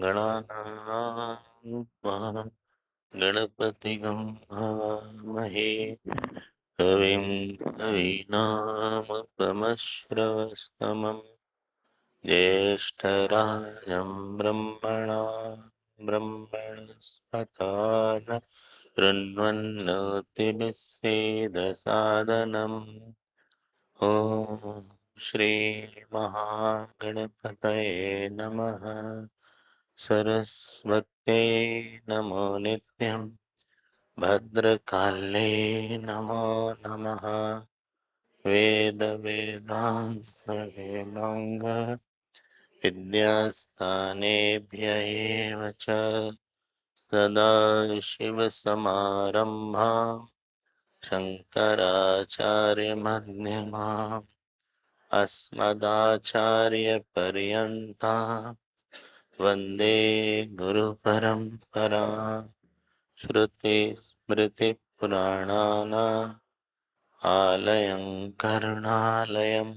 गणानां त्वा गणपतिगं हवामहे कविं कवीनामुपमश्रवस्तमं ज्येष्ठराजं ब्रह्मणस्पता शृण्वन्नोतिभिस्सेदसादनम् ॐ श्री महागणपतये नमः। सरस्वत्यै नमो नित्यं भद्रकाले नमो नमः। वेद वेदांग विद्यास्थानेभ्य एव च सदाशिवसमारम्भां शङ्कराचार्यमध्यमाम् अस्मदाचार्यपर्यन्तां वन्दे गुरुपरम्परा। श्रुतिस्मृतिपुराणानाम् आलयं करुणालयं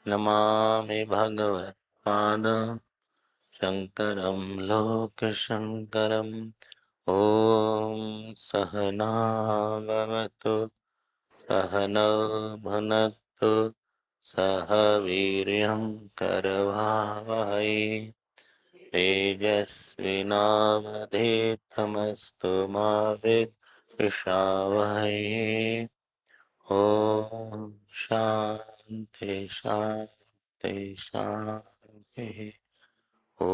नमामि भगवत्पाद शङ्करं लोकशङ्करम्। ॐ सहनाववतु सहनौ भुनक्तु सह वीर्यं करवावहै तेजस्विनावधीतमस्तु मा विद्विषावहै। ॐ शान्ति शान्ति शान्ति। ॐ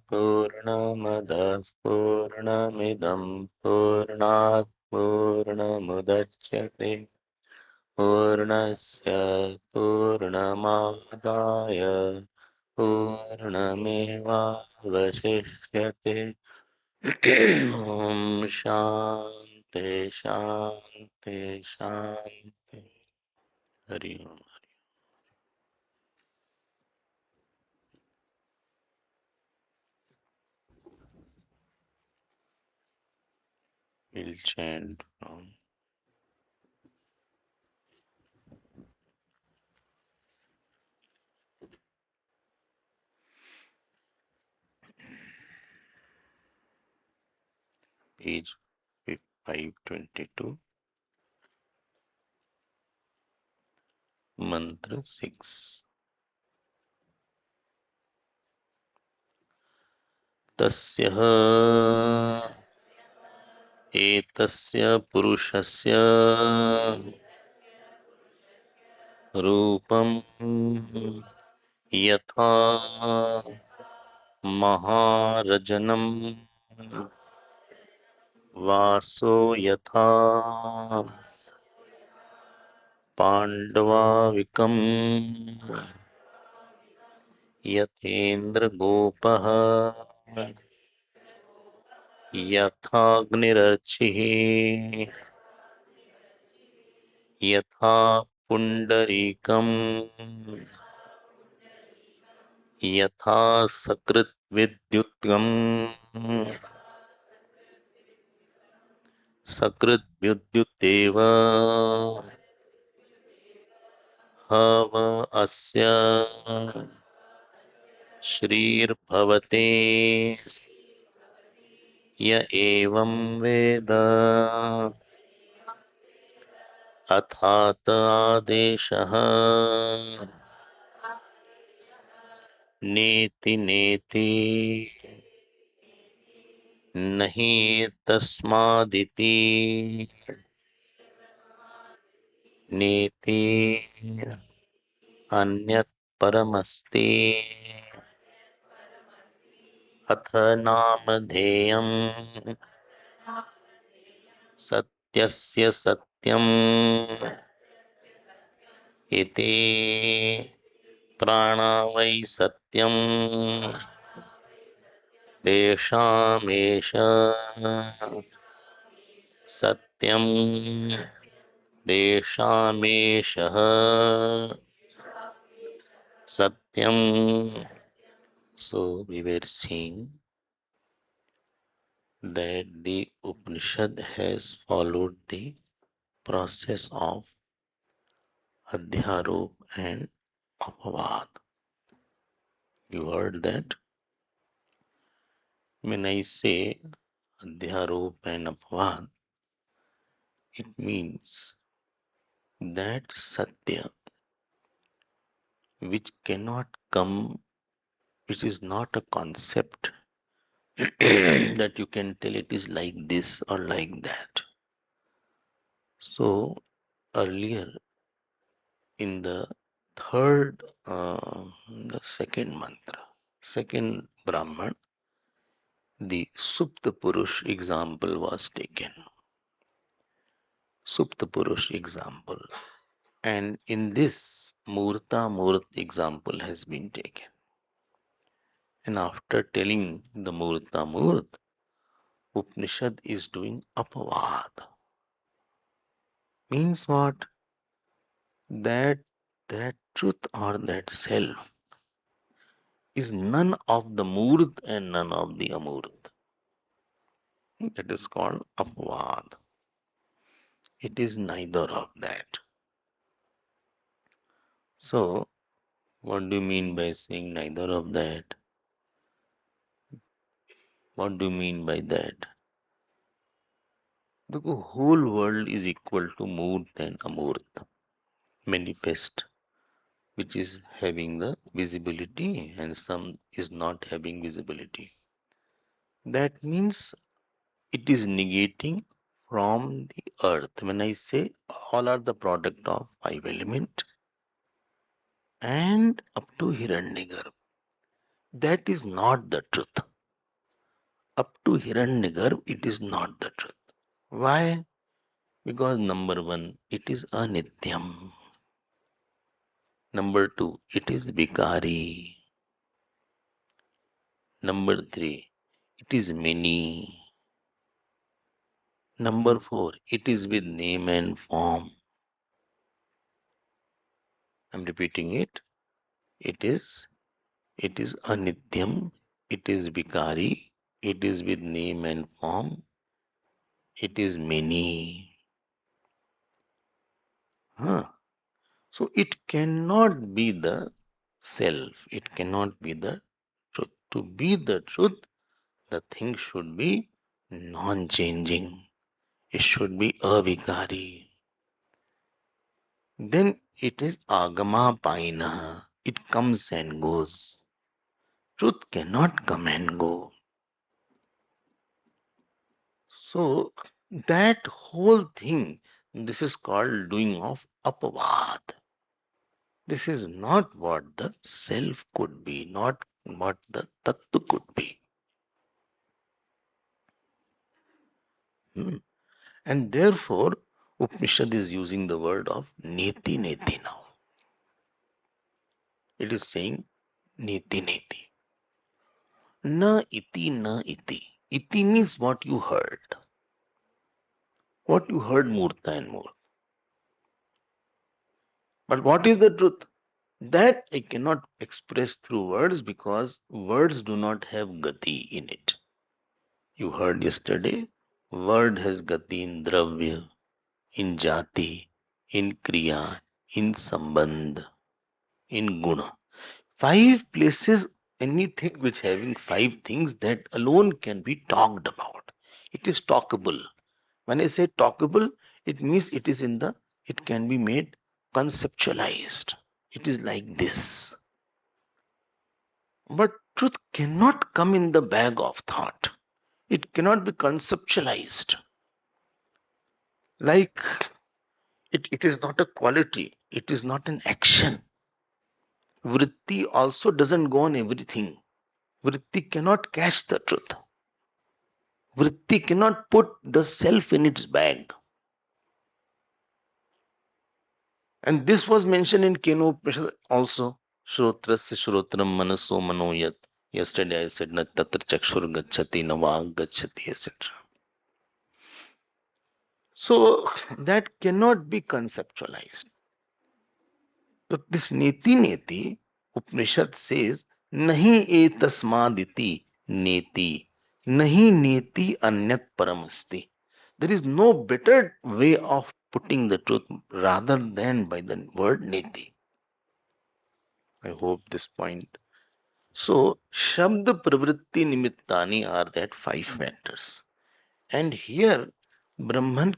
पूर्णमदः पूर्णमिदं पूर्णात् पूर्णमुदच्यते पूर्णस्य पूर्णमादाय पूर्णमेवावशिष्यते। ॐ शान्ति शान्ति शान्ति। हरि ओम। We'll chant from page 522, mantra 6. तस्य एतस्य पुरुषस्य रूपं यथा महारजनं वासो यथा पाण्डवाविकं यथेन्द्रगोपः यथाग्निरर्चिः यथा पुण्डरीकं यथा सकृद्विद्युत्गम् सकृद्विद्युतेव हव अस्य श्रीर्भवते य एवं वेद अथात आदेशः नेति नेति नहि तस्मादिति नेति अन्यत् परमस्ति अथ नामधेयम् सत्यस्य सत्यम् एते प्राणा वै सत्यम तेषामेष सत्यम तेषामेषः satyam. So we were seeing that the Upanishad has followed the process of Adhyarop and Apavad. You heard that? When I say Adhyarop and Apavad, it means that Satya which cannot come, which is not a concept that you can tell it is like this or like that. So earlier in the third, the second mantra, second Brahman, the Supta Purush example was taken. Supta Purush example. And in this, Murta Murt example has been taken. And after telling the Murta Murt, Upanishad is doing Apavad. Means what? That that truth or that self is none of the Murt and none of the Amurt. That is called Apavad. It is neither of that. So, what do you mean by saying neither of that? What do you mean by that? The whole world is equal to Murt and Amurt, manifest, which is having the visibility and some is not having visibility. That means it is negating from the earth. When I say all are the product of five element and up to Hiranyagarbha, that is not the truth. Up to Hiranyagarbha, it is not the truth. Why? Because number one, it is anityam. Number two, it is vikari. Number three, it is many. Number four, it is with name and form. I'm repeating it. It is anityam. It is vikari. It is with name and form. It is many. Huh. So it cannot be the self. It cannot be the truth. To be the truth, the thing should be non-changing. It should be avikari. Then it is agama paina. It comes and goes. Truth cannot come and go. So that whole thing, this is called doing of apavad. This is not what the self could be, not what the tattva could be. Hmm. And therefore, Upanishad is using the word of neti neti now. It is saying neti neti. Na iti na iti. Iti means what you heard. What you heard Murta and Murta. But what is the truth? That I cannot express through words because words do not have gati in it. You heard yesterday, word has gati in dravya, in jati, in kriya, in sambandh, in guna. Five places, anything which having five things that alone can be talked about. It is talkable. When I say talkable, it means it can be made conceptualized. It is like this. But truth cannot come in the bag of thought. It cannot be conceptualized. Like it is not a quality, it is not an action. Vritti also doesn't go on everything. Vritti cannot catch the truth. Vritti cannot put the self in its bag. And this was mentioned in Kenu Upanishad also. Shrotrasya shrotram manaso manoyat. Yesterday I said na tatra chakshur gacchati na vag gacchati, etc. So that cannot be conceptualized. So this neti neti, Upanishad says, nahi etasmaditi neti, nahi neti anyat paramasti. There is no better way of putting the truth rather than by the word neti. I hope this point. So, Shabda Pravritti Nimittani are that five factors. And here, Brahman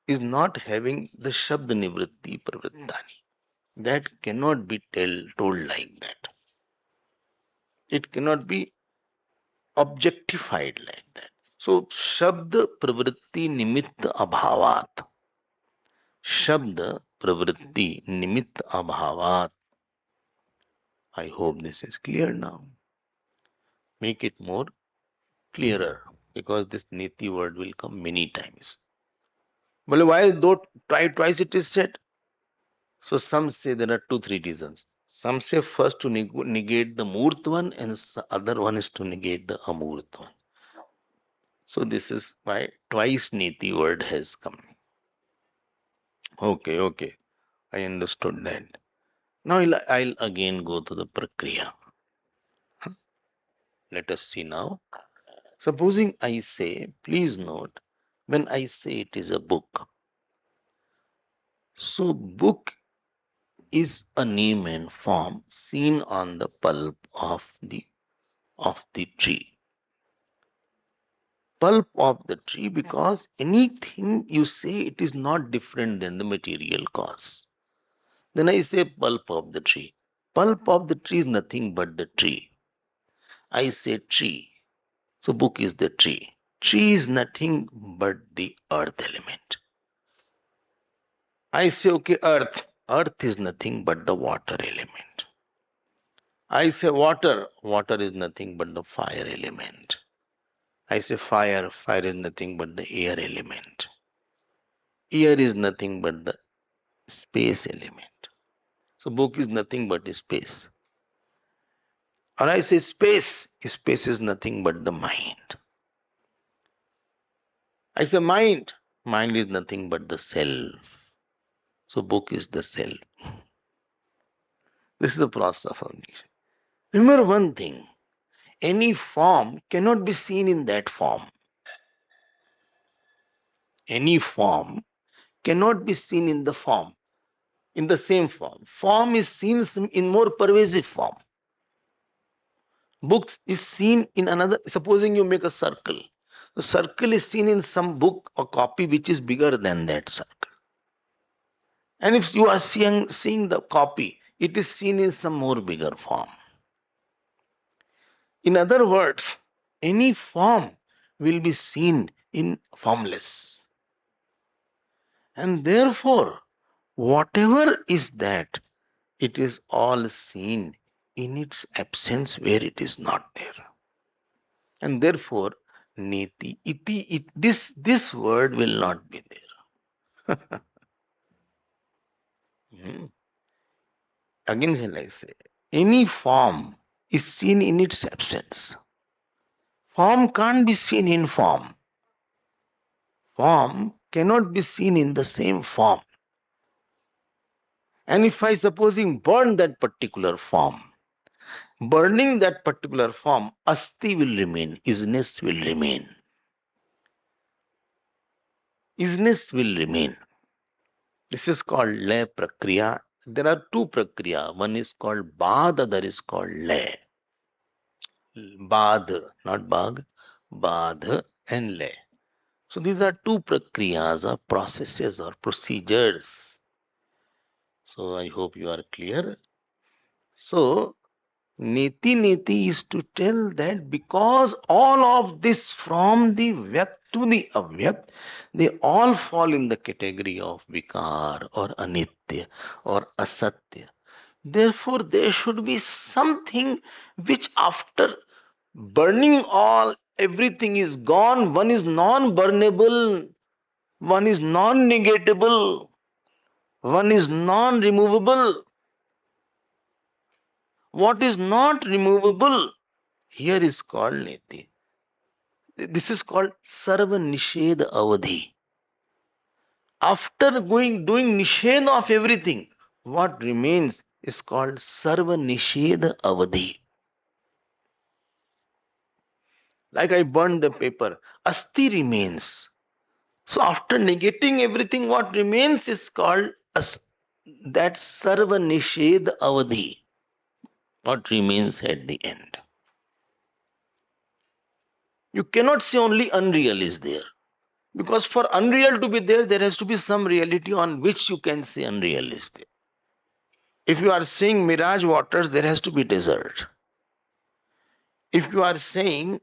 is not having the Shabda Nivritti Pravrittani. That cannot be told like that. It cannot be objectified like that. So, Shabda Pravritti Nimitta Abhavat. Shabda Pravritti Nimitta Abhavat. I hope this is clear now. Make it more clearer because this niti word will come many times. Well, why though twice it is said? So some say there are two, three reasons. Some say first to negate the Murt one, and other one is to negate the Amurt one. So this is why twice niti word has come. Okay, okay. I understood that. Now I'll again go to the Prakriya. Let us see now. Supposing I say, please note, when I say it is a book, so book is a name and form seen on the pulp of the tree. Pulp of the tree, because anything you say it is not different than the material cause. Then I say pulp of the tree. Pulp of the tree is nothing but the tree. I say tree. So book is the tree. Tree is nothing but the earth element. I say okay, earth. Earth is nothing but the water element. I say water. Water is nothing but the fire element. I say fire. Fire is nothing but the air element. Air is nothing but the space element. So book is nothing but space. Or I say space. Space is nothing but the mind. I say mind. Mind is nothing but the self. So book is the self. This is the process of formation. Remember one thing. Any form cannot be seen in that form. Any form cannot be seen in the form, in the same form. Form is seen in more pervasive form. Books is seen in another. Supposing you make a circle. The circle is seen in some book or copy which is bigger than that circle. And if you are seeing the copy, it is seen in some more bigger form. In other words, any form will be seen in formless. And therefore, whatever is that, it is all seen in its absence where it is not there. And therefore, neti, iti, this word will not be there. Hmm. Again, shall I say, any form is seen in its absence. Form can't be seen in form. Form cannot be seen in the same form. And if I supposing burn that particular form, burning that particular form, asti will remain, isness will remain. Isness will remain. This is called lay prakriya. There are two prakriya. One is called bad, other is called lay. Bad, not bag, bad and lay. So these are two prakriyas or processes or procedures. So I hope you are clear. So neti neti is to tell that because all of this from the vyakt to the avyakt, they all fall in the category of vikar or anitya or asatya. Therefore, there should be something which after burning all, everything is gone, one is non-burnable, one is non-negatable. One is non-removable. What is not removable here is called niti. This is called sarva nished avadhi. After doing nisheda of everything, what remains is called sarva nisheda avadhi. Like I burned the paper, asti remains. So after negating everything, what remains is called that sarva nisheda avadhi. What remains at the end? You cannot say only unreal is there. Because for unreal to be there, there has to be some reality on which you can say unreal is there. If you are saying mirage waters, there has to be desert. If you are saying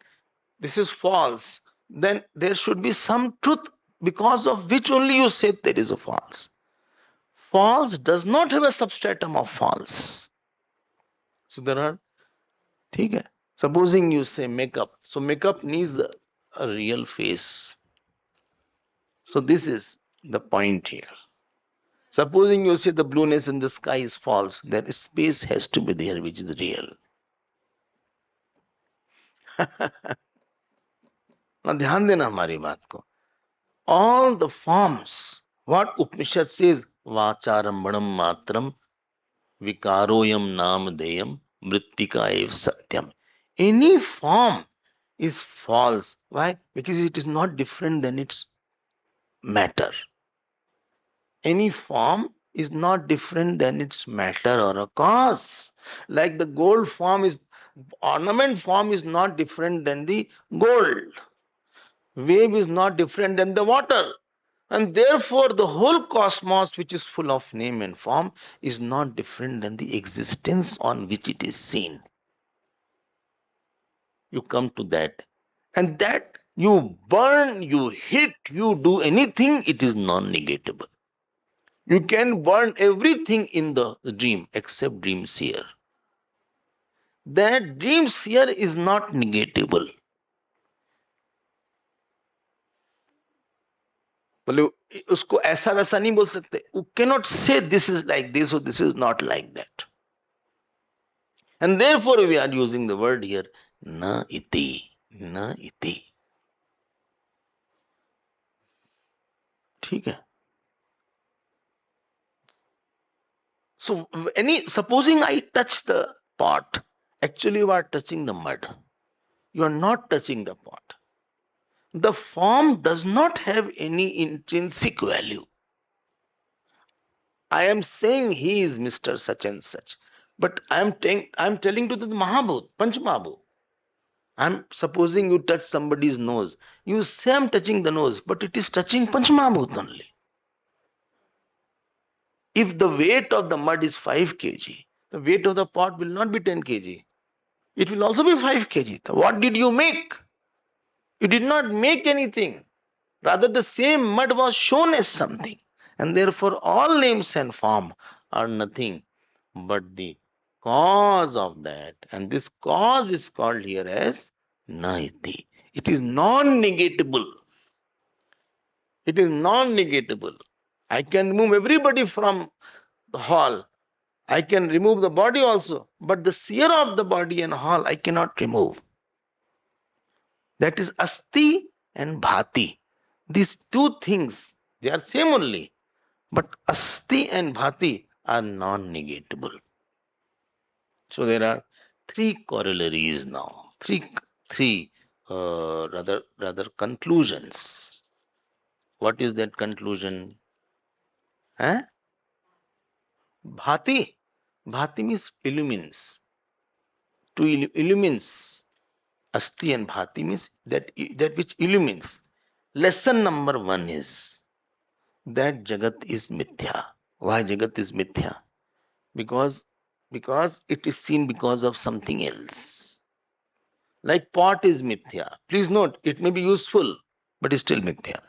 this is false, then there should be some truth because of which only you say there is a false. False does not have a substratum of false. So there are, okay. Supposing you say makeup, so makeup needs a real face. So this is the point here. Supposing you say the blueness in the sky is false, then space has to be there, which is real. Now ध्यान देना हमारी बात को. All the forms, what Upanishad says, vacharambanam matram vikaroyam namadeyam mrittika ev satyam. Any form is false. Why? Because it is not different than its matter. Any form is not different than its matter or a cause. Like the gold form is, ornament form is not different than the gold. Wave is not different than the water. And therefore, the whole cosmos, which is full of name and form, is not different than the existence on which it is seen. You come to that. And that you burn, you hit, you do anything, it is non-negatable. You can burn everything in the dream except dream seer. That dream seer is not negatable. बोले उसको ऐसा वैसा नहीं बोल सकते. You cannot say this is like this or this is not like that. And therefore we are using the word here na iti, na iti. ठीक है. So supposing I touch the pot, actually you are touching the mud. You are not touching the pot. The form does not have any intrinsic value. I am saying he is Mr. Such and such, but I am telling to the Mahabhut, Panch Mahabhut. I am supposing you touch somebody's nose. You say I am touching the nose, but it is touching Panch Mahabhut only. If the weight of the mud is 5 kg, the weight of the pot will not be 10 kg. It will also be 5 kg. So what did you make? You did not make anything. Rather, the same mud was shown as something. And therefore, all names and form are nothing but the cause of that. And this cause is called here as naiti. It is non-negatable. It is non-negatable. I can remove everybody from the hall. I can remove the body also. But the seer of the body and hall, I cannot remove. That is asti and bhati. These two things, they are same only. But asti and bhati are non-negatable. So there are three corollaries now. Three rather conclusions. What is that conclusion? Huh? Bhati. Bhati means illumines. To illumines. Asti and bhati means that which illumines. Lesson number 1 is that Jagat is mithya. Why Jagat is mithya? Because it is seen because of something else. Like pot is mithya. Please note, it may be useful, but it's still mithya.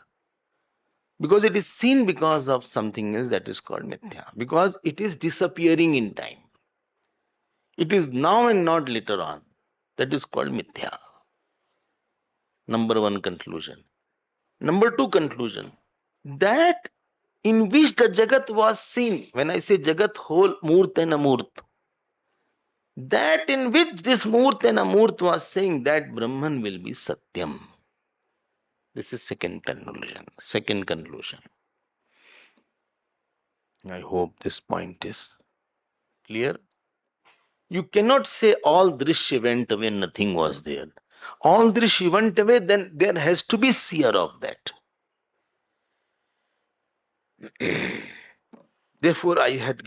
Because it is seen because of something else, that is called mithya. Because it is disappearing in time. It is now and not later on. That is called mithya. Number 1 conclusion. Number 2 conclusion. That in which the Jagat was seen. When I say Jagat, whole Murt and Amurt, that in which this Murt and Amurt was saying that Brahman will be Satyam. This is second conclusion. Second conclusion. I hope this point is clear. You cannot say all Drishya went away, nothing was there. All Drishya went away, then there has to be seer of that. Therefore, I had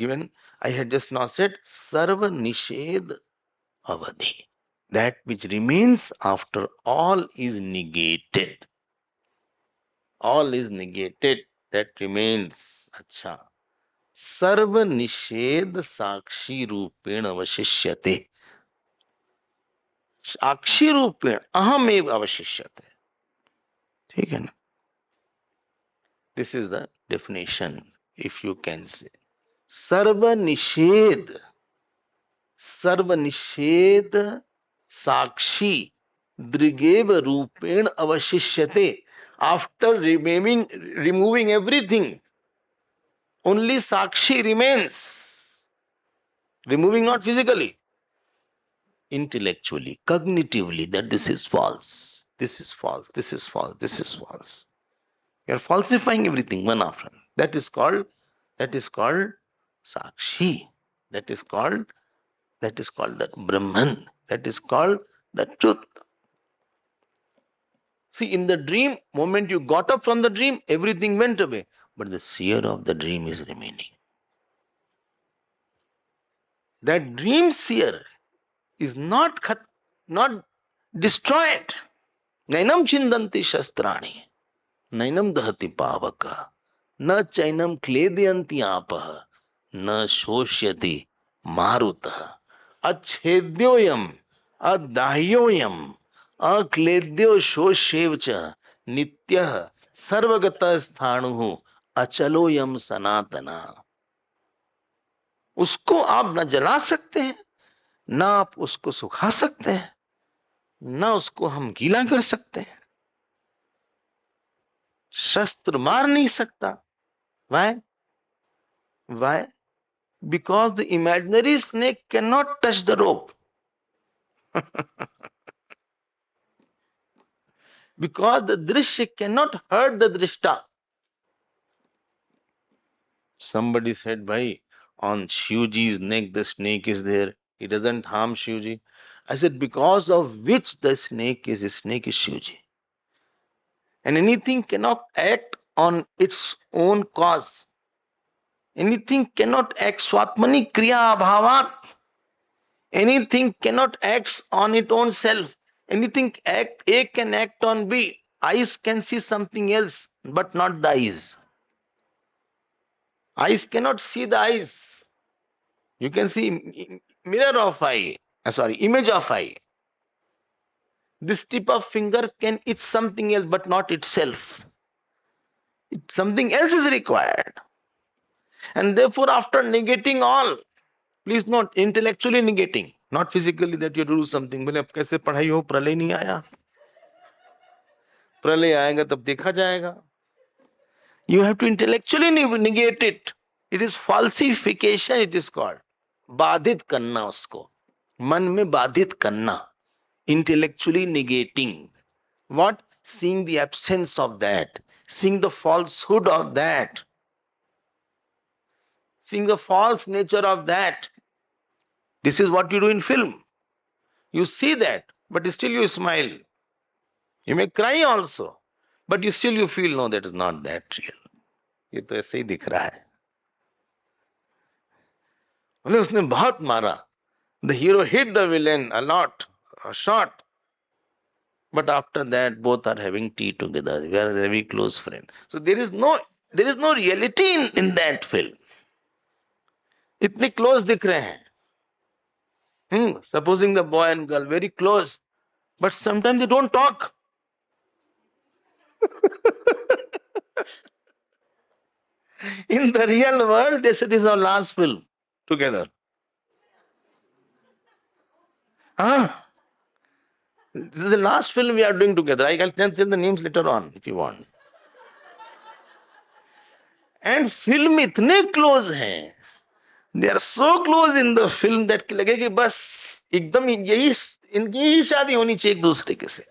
just now said, Sarva Nished Avadhi. That which remains after all is negated. All is negated, that remains. Acha. Sarva Nished Sakshi Rupen Avashishyate. साक्षी रूपेण अहमेव अवशिष्यते. ठीक है ना? This is the definition, if you can say. सर्वनिषेध साक्षी दृगेव रूपेण अवशिष्यते. After removing everything, only Sakshi remains. Removing not physically, intellectually, cognitively, that this is false, this is false, this is false, this is false. You are falsifying everything one after another. That is called Sakshi. That is called the Brahman. That is called the truth. See, in the dream, moment you got up from the dream, everything went away. But the seer of the dream is remaining. That dream seer is not destroyed. Nainam chindanti shastrani. Nainam dahati pavaka. Na chainam kledyanti apaha. Na shoshyati marutah. Achedyoyam. Adahyoyam. Akledyo shoshevcha. Nityah. Sarvagata sthanuhu. Achaloyam sanatana. उसको आप न जला सकते हैं, ना आप उसको सुखा सकते हैं, ना उसको हम गीला कर सकते हैं. शस्त्र मार नहीं सकता. Why? Why? Because the imaginary snake cannot touch the rope. Because the drishya cannot hurt the drishta. Somebody said, bhai, on Shivji's neck the snake is there. He doesn't harm Shivji. I said, because of which the snake is Shivji. And anything cannot act on its own cause. Anything cannot act swatmani kriya abhavat. Anything cannot act on its own self. Anything A can act on B. Eyes can see something else, but not the eyes. Eyes cannot see the eyes. You can see mirror of eye. Image of eye. This tip of finger can itch something else, but not itself. Something else is required. And therefore, after negating all, please note, intellectually negating, not physically that you have to do something. बोले अब कैसे पढ़ाई हो, प्रलय नहीं आया, प्रलय आएगा तब देखा जाएगा. You have to intellectually negate it. It is falsification, it is called. बाधित करना उसको, मन में बाधित करना. Intellectually negating. What? Seeing the absence of that, seeing the falsehood of that, seeing the false nature of that. This is what you do in film. You see that, but still you smile. You may cry also, but you feel, no, that is not that real. ये तो ऐसे ही दिख रहा है. बोले उसने बहुत मारा. The hero hit the villain a lot, a shot. But after that, both are having tea together. We are very close friends. So there is no reality in that film. इतने close दिख रहे हैं. Supposing the boy and girl very close, but sometimes they don't talk. In the real world, they say this is our last film together. This is the last film we are doing together. I can tell the names later on if you want. And film इतने close हैं, they are so close in the film that लगे कि बस एकदम यही इनकी ही शादी होनी चाहिए एक दूसरे के से।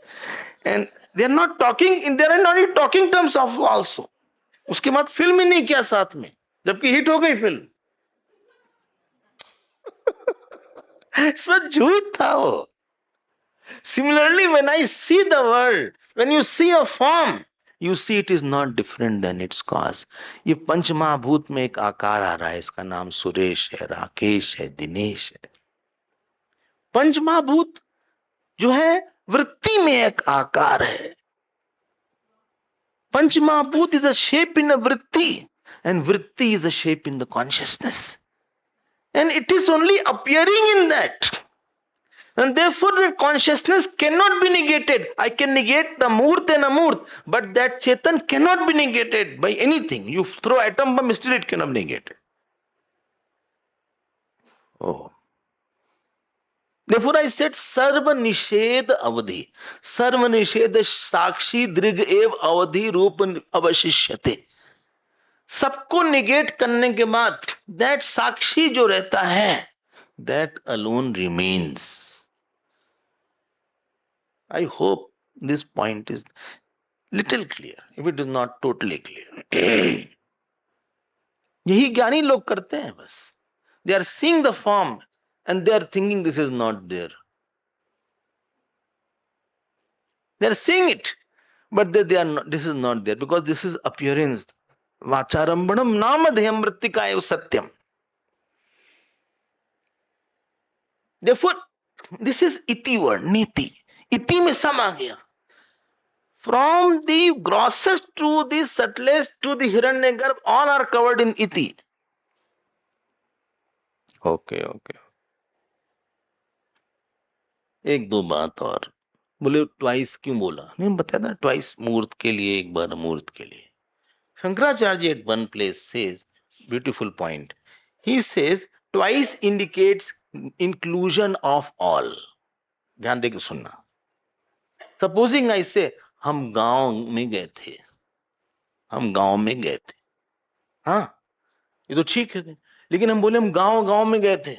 And they are not talking, they are not talking terms of also. उसके बाद फिल्म ही नहीं किया साथ में, जबकि हिट हो गई फिल्म। सब झूठ था वो। Similarly, when I see the world, when you see a form, you see it is not different than its cause. ये पंचमहाभूत में एक आकार आ रहा है, इसका नाम सुरेश है, राकेश है, दिनेश है। पंचमहाभूत जो है वृत्ति में एक आकार है। पंचमहाभूत is a shape in a vritti, and vritti is a shape in the consciousness, and it is only appearing in that. And therefore, the consciousness cannot be negated. I can negate the Murt and Amurt, but that Chetan cannot be negated by anything. You throw atom bomb, still it cannot be negated. Oh. Therefore, I said Sarva Nished Avadhi. Sarva Nished Sakshi Drig Ev Avadhi Rupan Avashishyate. सबको negate करने के बाद that साक्षी जो रहता है, that alone remains. I hope this point is little clear, if it is not totally clear. यही ज्ञानी लोग करते हैं बस। They are seeing the form and they are thinking this is not there. They are seeing it, but they are not, this is not there because this is appearance. Vacharambanam namadhyam mrittikaya satyam. Therefore, this is iti word, niti. Iti में सम आ गया। From the grossest to the subtlest to the Hiranyagarbha, all are covered in iti. Okay. एक दो बात और। बोले twice क्यों बोला? नहीं बताया था, ट्वाइस मूर्त के लिए, एक बार मूर्त के लिए। Shankaracharya at one place says, beautiful point. He says twice indicates inclusion of all. ध्यान देके सुनना। Supposing I say हम गांव में गए थे, हम गांव में गए थे, हाँ ये तो ठीक है, लेकिन हम बोले हम गांव में गए थे,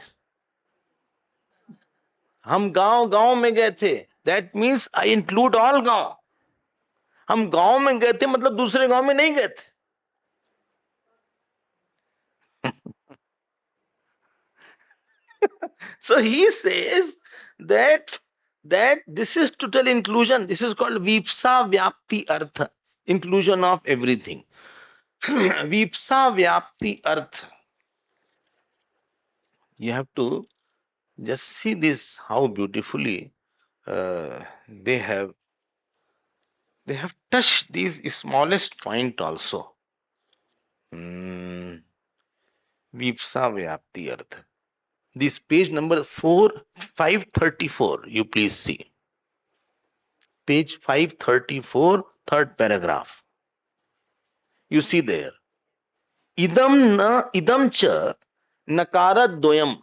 हम गांव में गए थे, that means I include all गांव। हम गांव में गए थे मतलब दूसरे गांव में नहीं गए थे। So he says that this is total inclusion. This is called Vipsa Vyapti Artha, inclusion of everything. Vipsa Vyapti Artha. You have to just see this, how beautifully they have touched these smallest point also. Vipsa Vyapti Artha. This page number 534, you please see. Page 534, third paragraph. You see there. Idam cha nakaradvayam.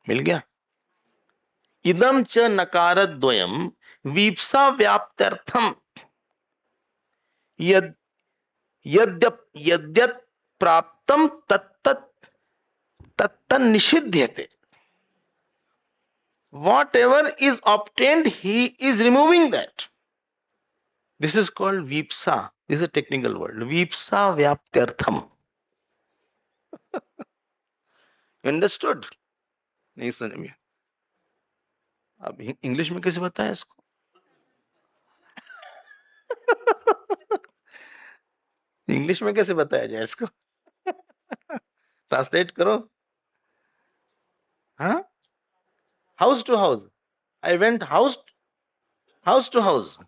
मिल गया? Idam cha nakaradvayam vipsa vyaptartham yadyat praptam tattan nishidhyate. Whatever is obtained, he is removing that. This is called Vipsa. This is a technical word. Vipsa Vyaptyartham. Understood? नहीं समझ में? अब English में कैसे बताएं इसको? English में कैसे बताया जाए इसको? ट्रांसलेट करो। हाँ? House to house. I went house to house.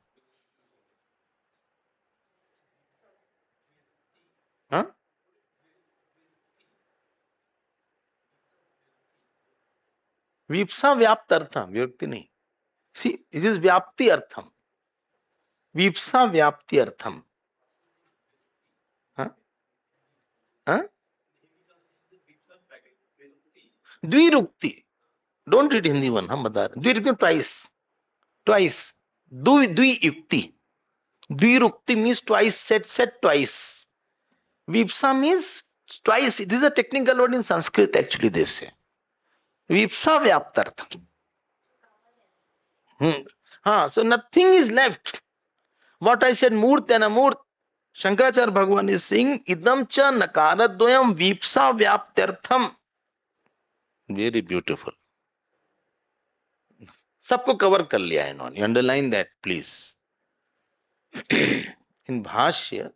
हाँ? Vipsa Vyaptartham. विभक्ति नहीं. See, it is Vyapti Artham. Vipsa Vyapti Artham. हाँ? हाँ? द्विरुक्ति. Don't read Hindi one. हम बता रहे. द्विरुक्ति twice. द्वियुक्ति. Dvirukti means twice, said twice. Vipsa means twice. This is a technical word in Sanskrit actually they say. Vipsa vyaptartha. So nothing is left. What I said, Murt and Amurt, Shankaracharya Bhagavan is saying, Idam cha nakaradvayam vipsa vyaptyartham. Very beautiful. सबको cover कर लिया है इन्होंने. Underline that, please. In Bhashya,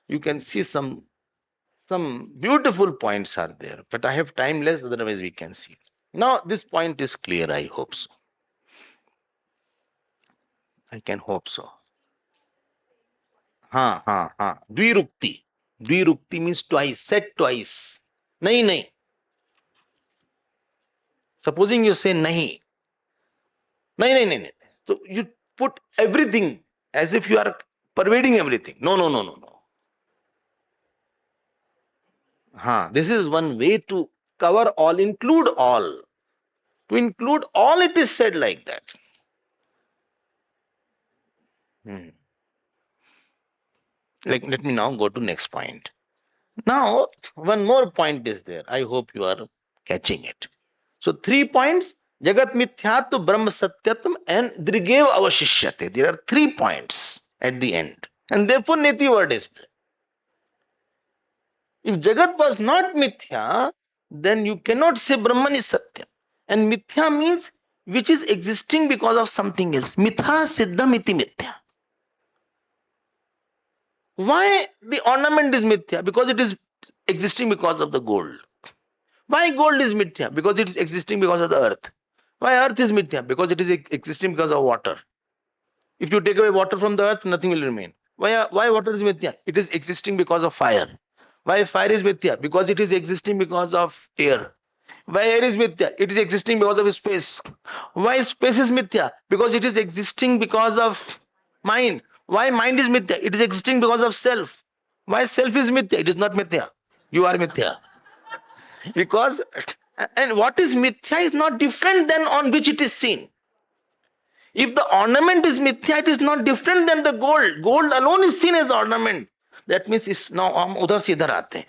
you can see some beautiful points are there, but I have time less, otherwise we can see. Now this point is clear, I hope so. I can hope so. Dvirukti. Dvirukti means twice, said twice. Nahi, nahi. Supposing you say nahi. Nahi, nahi, nahi, nahi. So you put everything as if you are pervading everything. No, no, no, no, no. This is one way to cover all, include all. To include all, it is said like that. Let me now go to next point. Now, one more point is there. I hope you are catching it. So 3 points: Jagat Mithyatva, Brahma Satyatvam, and Drigev Avashishyate. There are 3 points at the end. And therefore, Neti word is there. If Jagat was not Mithya, then you cannot say Brahman is Satyam. And Mithya means which is existing because of something else. Mitha Siddham iti Mithya. Why the ornament is Mithya? Because it is existing because of the gold. Why gold is Mithya? Because it is existing because of the earth. Why earth is Mithya? Because it is existing because of water. If you take away water from the earth, nothing will remain. Why water is Mithya? It is existing because of fire. Why fire is Mithya? Because it is existing because of air. Why air is Mithya? It is existing because of space. Why space is Mithya? Because it is existing because of mind. Why mind is Mithya? It is existing because of self. Why self is Mithya? It is not Mithya. You are Mithya. Because, and what is Mithya is not different than on which it is seen. If the ornament is Mithya, it is not different than the gold. Gold alone is seen as the ornament. That means now हम उधर से इधर आते हैं.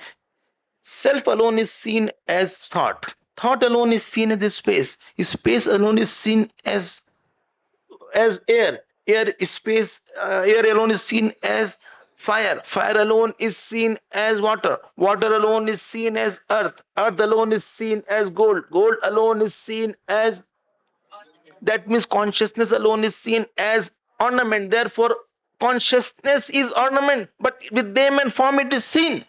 Self alone is seen as thought. Thought alone is seen as space. Space alone is seen as air. Air alone is seen as fire. Fire alone is seen as water. Water alone is seen as earth. Earth alone is seen as gold. Gold alone is seen as, that means consciousness alone is seen as ornament. Therefore, consciousness is ornament, but with name and form it is seen.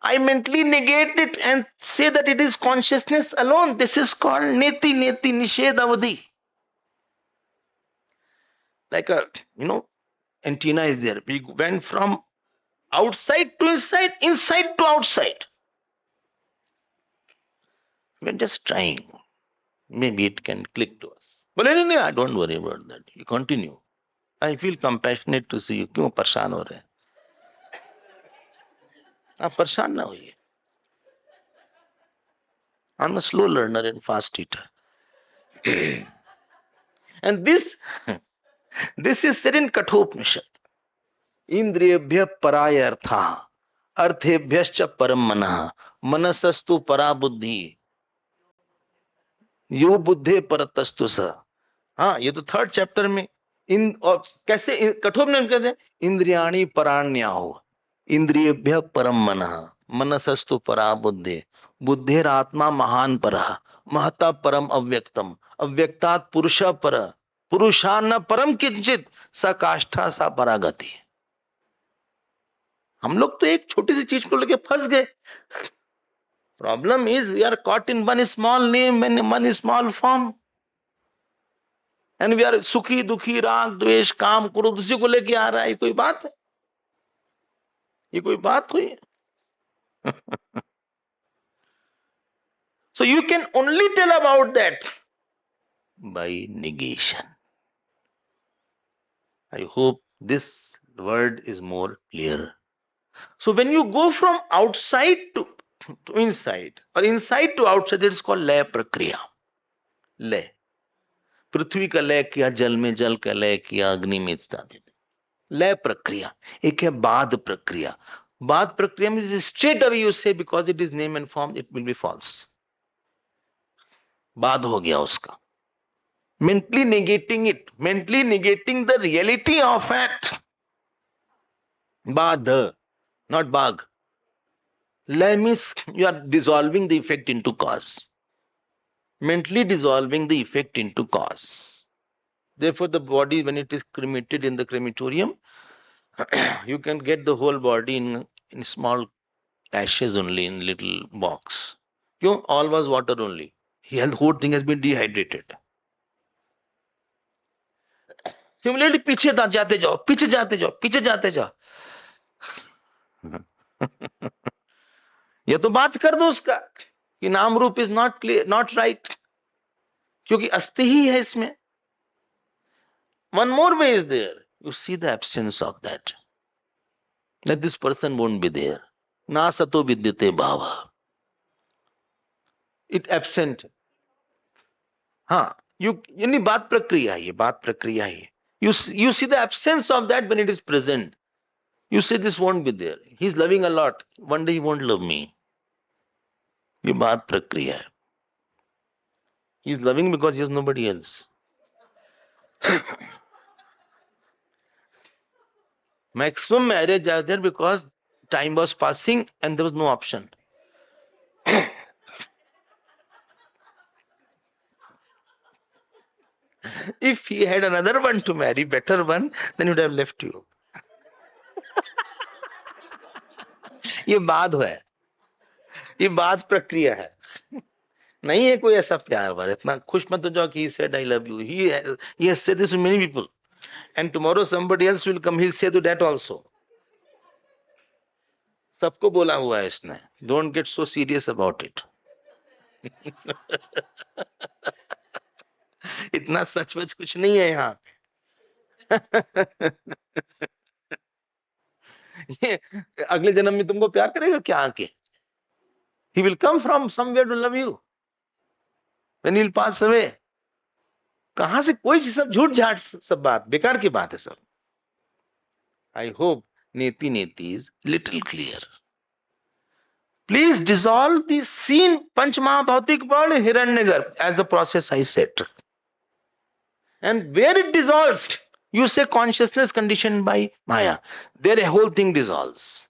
I mentally negate it and say that it is consciousness alone. This is called neti nishedavadi. Like a, antenna is there. We went from outside to inside, inside to outside. We're just trying. Maybe it can click to us. But anyway, I don't worry about that. You continue. I feel compassionate to see you. क्यों परेशान हो रहे हैं? आप परेशान ना होइए. I'm a slow learner and fast eater. And this is said in Kathopanishad. Indriyabhya paraya artha, arthebhyascha param manah, manasastu para buddhi, यो बुद्धे परतस्तु स. ये तो 3rd चैप्टर में इन, और कैसे कठोपनिषद में कहते हैं इंद्रियाणि पराण्याहो, इंद्रियभ्य परम मनः, मनसस्तु परा बुद्धे, बुद्धेरात्मा महान परः, महता परम अव्यक्तम, अव्यक्तात् पुरुष पर, पुरुषा न परम किंचित, स काष्ठा सा परागति. हम लोग तो एक छोटी सी चीज को लेके फंस गए. Problem is we are caught in one small name and one small form. And we are सुखी दुखी राग द्वेष काम क्रोध उसी को लेके आ रहा है. कोई बात है? ये कोई बात हुई? So you can only tell about that by negation. I hope this word is more clear. So when you go from outside to inside or inside to outside, it is called लय प्रक्रिया. लय. पृथ्वी का लय किया जल में, जल का लय किया अग्नि में, इत्यादि. लय प्रक्रिया. एक है बाद प्रक्रिया. Baad prakriya means straight away you say because it is name and form, it will be false. Baad ho gaya uska. Mentally negating it, mentally negating the reality of it. Baad, not bag. Lay means you are dissolving the effect into cause. Mentally dissolving the effect into cause. Therefore, the body, when it is cremated in the crematorium, you can get the whole body in small ashes only, in little box. You know, all was water only. The whole thing has been dehydrated. Similarly, पीछे जाते जाओ, पीछे जाते जाओ, पीछे जाते जाओ. ये तो बात कर दो उसका कि नाम रूप is not clear, not right, क्योंकि अस्थि ही है इसमें. One more way is there. You see the absence of that. That this person won't be there. Na sato vidyate bhava. It absent. हाँ, यानी बात प्रक्रिया है, ये बात प्रक्रिया है. You see the absence of that when it is present. You say this won't be there. He's loving a lot. One day he won't love me. ये बात प्रक्रिया है. He's loving because he has nobody else. Maximum marriage are there because time was passing and there was no option. If he had another one to marry, better one, then he would have left you. ये बात है, ये बात प्रक्रिया है. नहीं है कोई ऐसा प्यार वार. इतना खुश मत हो जाओ कि he said I love you. He has said this to many people. And tomorrow somebody else will come, he'll say to that also. सबको बोला हुआ है इसने. Don't get so serious about it. इतना सच कुछ नहीं है यहाँ. अगले जन्म में तुमको प्यार करेगा क्या आके? He will come from somewhere to love you. When he will pass away. कहां से कोई चीज, सब झूठ झाट, सब बात बेकार की बात है सब. I hope Neti Neti is little clear. Please dissolve the seen Panch Mahabhautik world Hiranyagarbha as the process I said. And where it dissolves, you say consciousness conditioned by Maya. There a whole thing dissolves.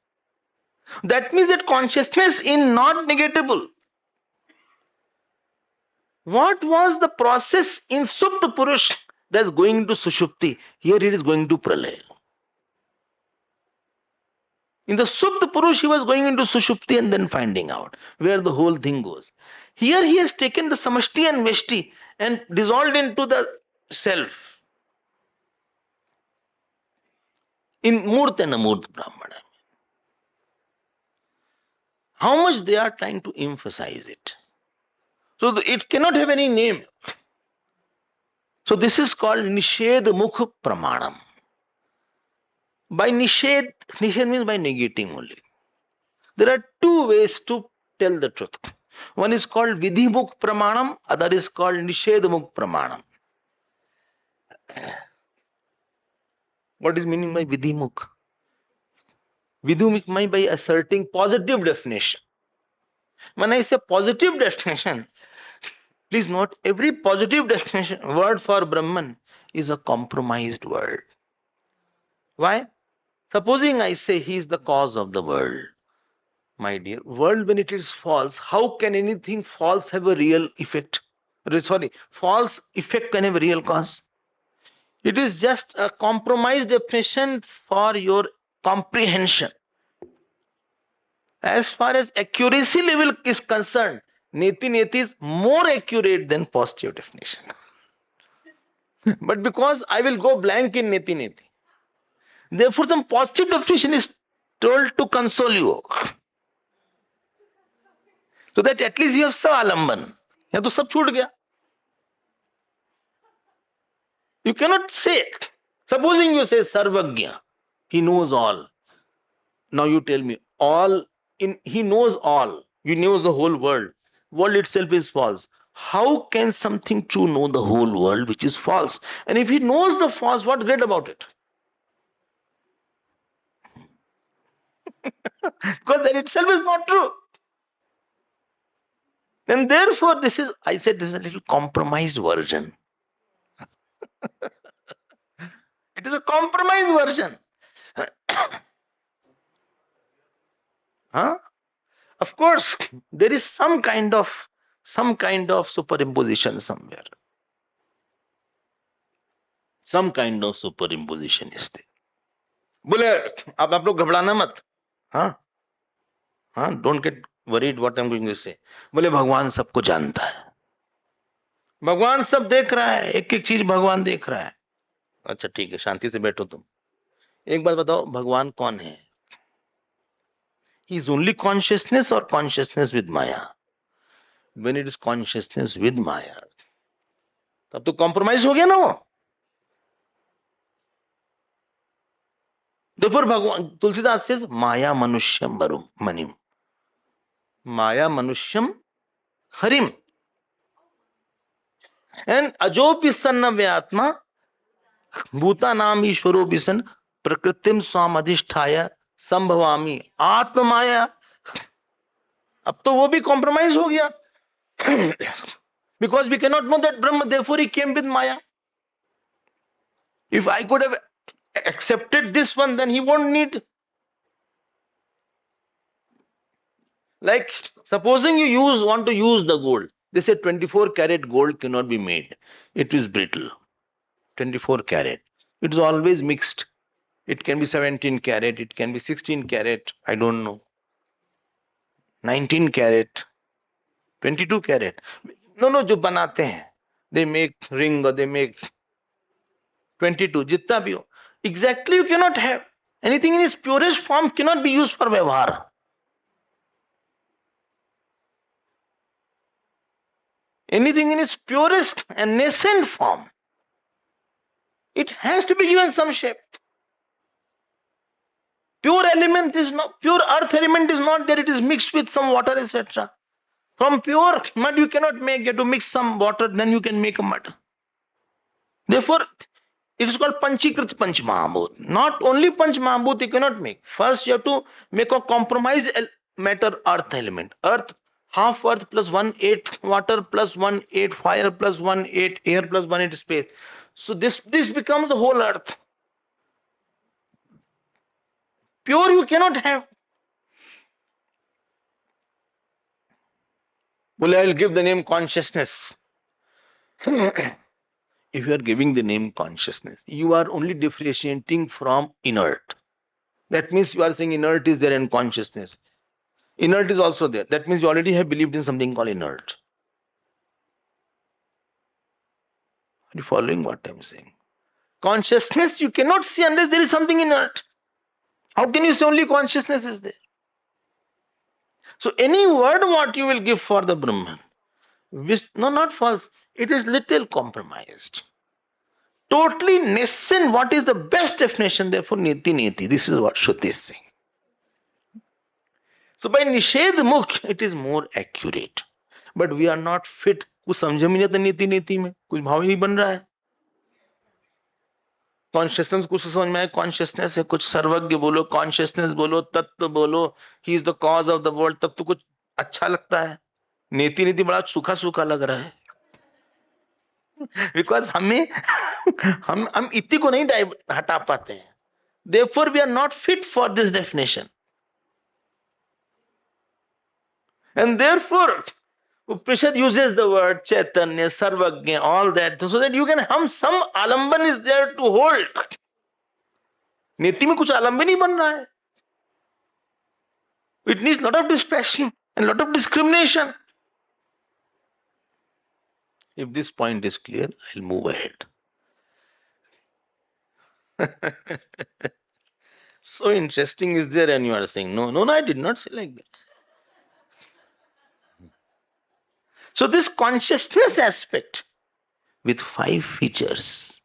That means that consciousness is not negatable. What was the process in Supta Purush that's going into Sushupti? Here it is going to Pralaya. In the Supta Purush, he was going into Sushupti and then finding out where the whole thing goes. Here he has taken the Samashti and Veshti and dissolved into the self. In Murta and Amurta Brahmana. How much they are trying to emphasize it. So it cannot have any name. So this is called Nished Mukh Pramanam. By Nished means by negating only. There are two ways to tell the truth. One is called Vidhi Mukh Pramanam, other is called Nished Mukh Pramanam. What is meaning by Vidhi Mukh? Vidhi Mukh means by asserting positive definition. When I say positive definition, please note, every positive definition word for Brahman is a compromised word. Why? Supposing I say he is the cause of the world. My dear, world when it is false, how can anything false have a real effect? Sorry, false effect can have a real cause. It is just a compromised definition for your comprehension. As far as accuracy level is concerned, Neti Neti is more accurate than positive definition. But because I will go blank in Neti Neti, therefore some positive definition is told to console you. So that at least you have some alamban. या तो सब छूट गया. You cannot say, supposing you say Sarvagya, he knows all. Now you tell me, he knows all. He knows the whole world. World itself is false. How can something true know the whole world which is false? And if he knows the false, what great about it? Because that itself is not true. And therefore, I said this is a little compromised version. It is a compromised version. Huh? Of course, there is some kind of superimposition somewhere. Some kind of superimposition is there. बोले अब आप लोग घबराना मत. हाँ हाँ, don't get worried what I am going to say. बोले भगवान सबको जानता है, भगवान सब देख रहा है, एक एक चीज भगवान देख रहा है. अच्छा ठीक है, शांति से बैठो तुम. एक बात बताओ, भगवान कौन है? ही इज ओनली कॉन्शियसनेस और consciousness with maya? When it is consciousness with maya, तब तो कॉम्प्रोमाइज हो गया ना वो. देखो भगवान तुलसीदास से माया मनुष्यम वरुम मनिम, माया मनुष्यम हरिम, एंड अजोपि सन्न आत्मा भूता नाम ईश्वरो बिसन प्रकृतिम स्वाम अधिष्ठाय संभवामी आत्म माया. अब तो वो भी कॉम्प्रोमाइज हो गया. Because we can not know that Brahman, therefore he came with maya. If I could have accepted this one, then he won't need. Like supposing you want to use the gold, they say 24 karat gold cannot be made, it is brittle. 24 karat, it is always mixed. It can be 17 karat, it can be 16 karat, I don't know, 19 karat, 22 karat. No, जो बनाते हैं, they make ring or they make 22, जितना भी हो, exactly you cannot have. Anything in its purest form cannot be used for vyavhar. Anything in its purest and nascent form, it has to be given some shape. Pure earth element is not there, it is mixed with some water, etc. From pure mud you cannot make, you have to mix some water, then you can make a mud. Therefore, it is called Panchikrit Panch Mahabhut. Not only Panch Mahabhut you cannot make. First you have to make a compromise matter earth element. Earth, half earth plus 1/8 water plus 1/8 fire plus 1/8 air plus 1/8 space. So this becomes the whole earth. Pure you cannot have. Well, I will give the name consciousness. If you are giving the name consciousness, you are only differentiating from inert. That means you are saying inert is there in consciousness. Inert is also there. That means you already have believed in something called inert. Are you following what I am saying? Consciousness you cannot see unless there is something inert. How can you say only consciousness is there? So any word what you will give for the Brahman, no, not false, it is little compromised. Totally nascent. What is the best definition therefore? Niti Niti. This is what Shruti is saying. So by Nished Mukh, it is more accurate. But we are not fit. कुछ समझ में नहीं आता नीति नीति में, कुछ भाव ही नहीं बन रहा है. कॉन्शियसनेस कुछ समझ में आए, कॉन्शियसनेस है, कुछ सर्वज्ञ बोलो, कॉन्शियसनेस बोलो, तत्व बोलो, he is the cause of the world, तब तो कुछ अच्छा लगता है. नीति नीति बड़ा सूखा सूखा लग रहा है. बिकॉज हम इति को नहीं हटा पाते हैं. Therefore, we are not fit for this definition. And therefore, Upanishad uses the word Chaitanya, Sarvagya, all that, so that you can have some alamban is there to hold. नीति में कुछ आलम्बन ही बन रहा है. It needs lot of distraction and lot of discrimination. If this point is clear, I'll move ahead. So interesting is there, and you are saying, no, I did not say like that. So this consciousness aspect with 5 features.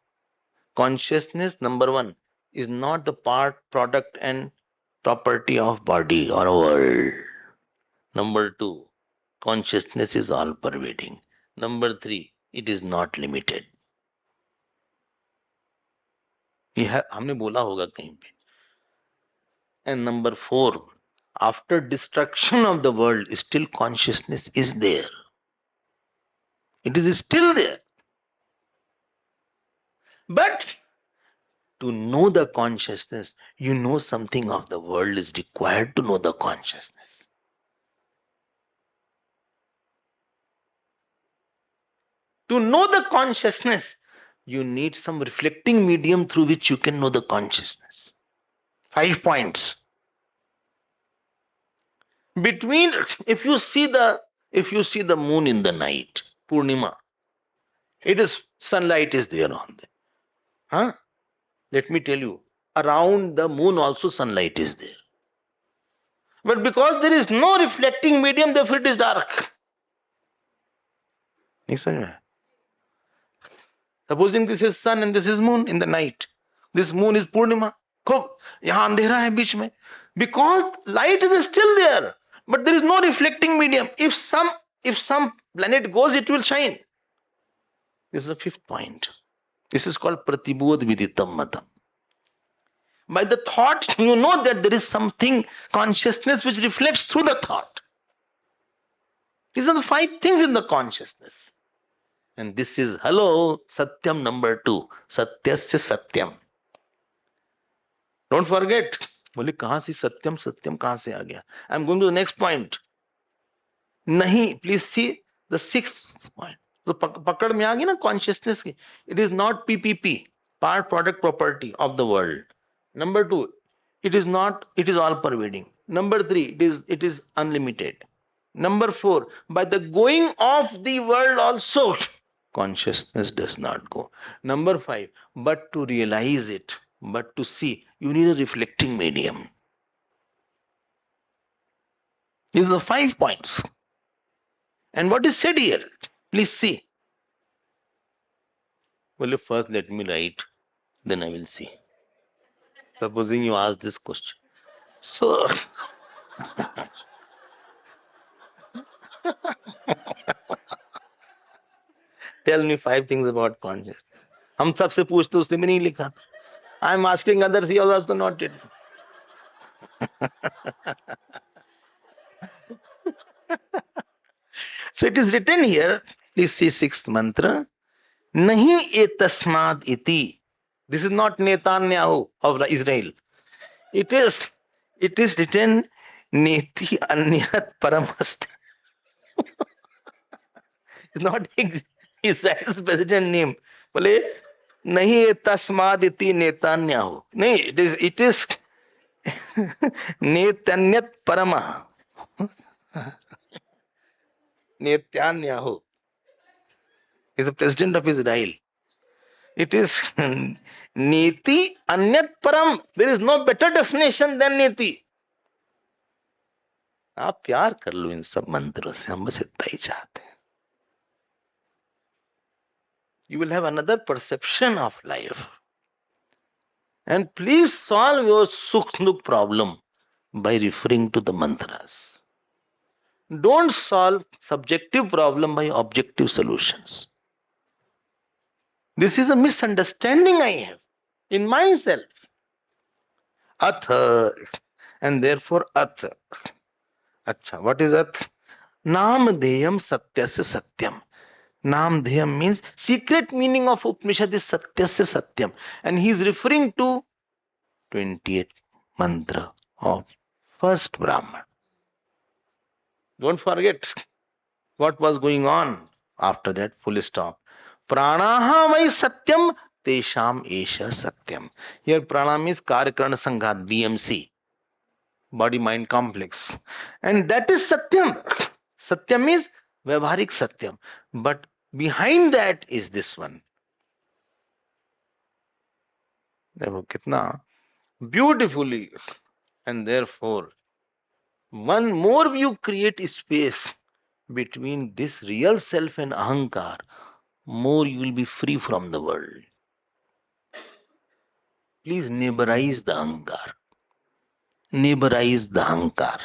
Consciousness, number 1, is not the product and property of body or world. Number 2, consciousness is all pervading. Number 3, it is not limited. हमने बोला होगा कहीं पे. And number 4, After destruction of the world, still consciousness is there. It is still there. But to know the consciousness, you know something of the world is required to know the consciousness. To know the consciousness, you need some reflecting medium through which you can know the consciousness. 5 points. Between, if you see the moon in the night, Purnima, it is sunlight is there on there. Huh? Let me tell you, around the moon also sunlight is there. But because there is no reflecting medium, therefore it is dark. Supposing this is sun and this is moon in the night. This moon is Purnima. खूब यहाँ अंधेरा है बीच में. Because light is still there, but there is no reflecting medium. If some planet goes, it will shine. This is the 5th point. This is called pratibodh viditam matam. By the thought, you know that there is something, consciousness, which reflects through the thought. These are the 5 things in the consciousness. And this is, hello, Satyam number 2. Satyasya Satyam. Don't forget. बोले कहां से सत्यम सत्यम कहां से आ गया? I'm going to the next point. नहीं, please see the 6th point. तो पकड़ में आ गई ना consciousness की. It is not PPP, part product property of the world. Number 2, it is not, it is all pervading. Number 3, it is unlimited. Number 4, by the going of the world also, consciousness does not go. Number 5, but to realize it, but to see, you need a reflecting medium. These are the 5 points. And what is said here? Please see. Well, first let me write, then I will see. Supposing you ask this question. So, tell me 5 things about consciousness. हम सबसे पूछते उसने भी नहीं लिखा. I am asking others, he also not it. So it is written here, please see 6th mantra. Nahi etasmad iti. This is not Netanyahu of Israel. It is written Neti Anyat Paramast. It's not Israel's president name. बोले नहीं तस्माद इति Netanyahu. नहीं, it is नेतन्यत Parma. Netanyahu is the president of Israel. It is Niti Anyat Param. There is no better definition than Niti. आप प्यार कर लो इन सब मंत्रों से, हम बस इतना ही चाहते हैं. You will have another perception of life. And please solve your sukh-dukh problem by referring to the mantras. Don't solve subjective problem by objective solutions. This is a misunderstanding I have in myself. Atha, and therefore Atha. Acha, what is Atha? Namdheyam satyasya satyam. Namdheyam means secret meaning of Upanishad is satyasya satyam. And he is referring to 28th mantra of first Brahman. Don't forget what was going on after that, full stop. Pranaha vai satyam tesham esha satyam. Here prana means karyakarana sanghat, BMC, body mind complex, and that is satyam. Satyam is vyavaharik satyam, but behind that is this one. देखो कितना beautifully. And therefore one more you create space between this real self and ahankar, more you will be free from the world. Please neighborize the ahankar. Neighborize the ahankar.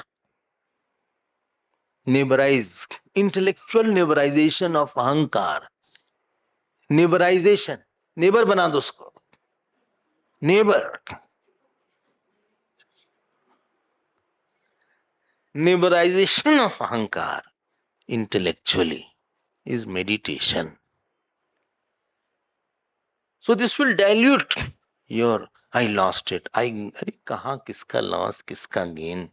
Neighborize. Intellectual neighborization of ahankar. Neighborization. Neighbor बना दो उसको. Neighbor. Liberalization of ahankar intellectually is meditation. So this will dilute your I lost it. अरे कहाँ किसका loss किसका gain,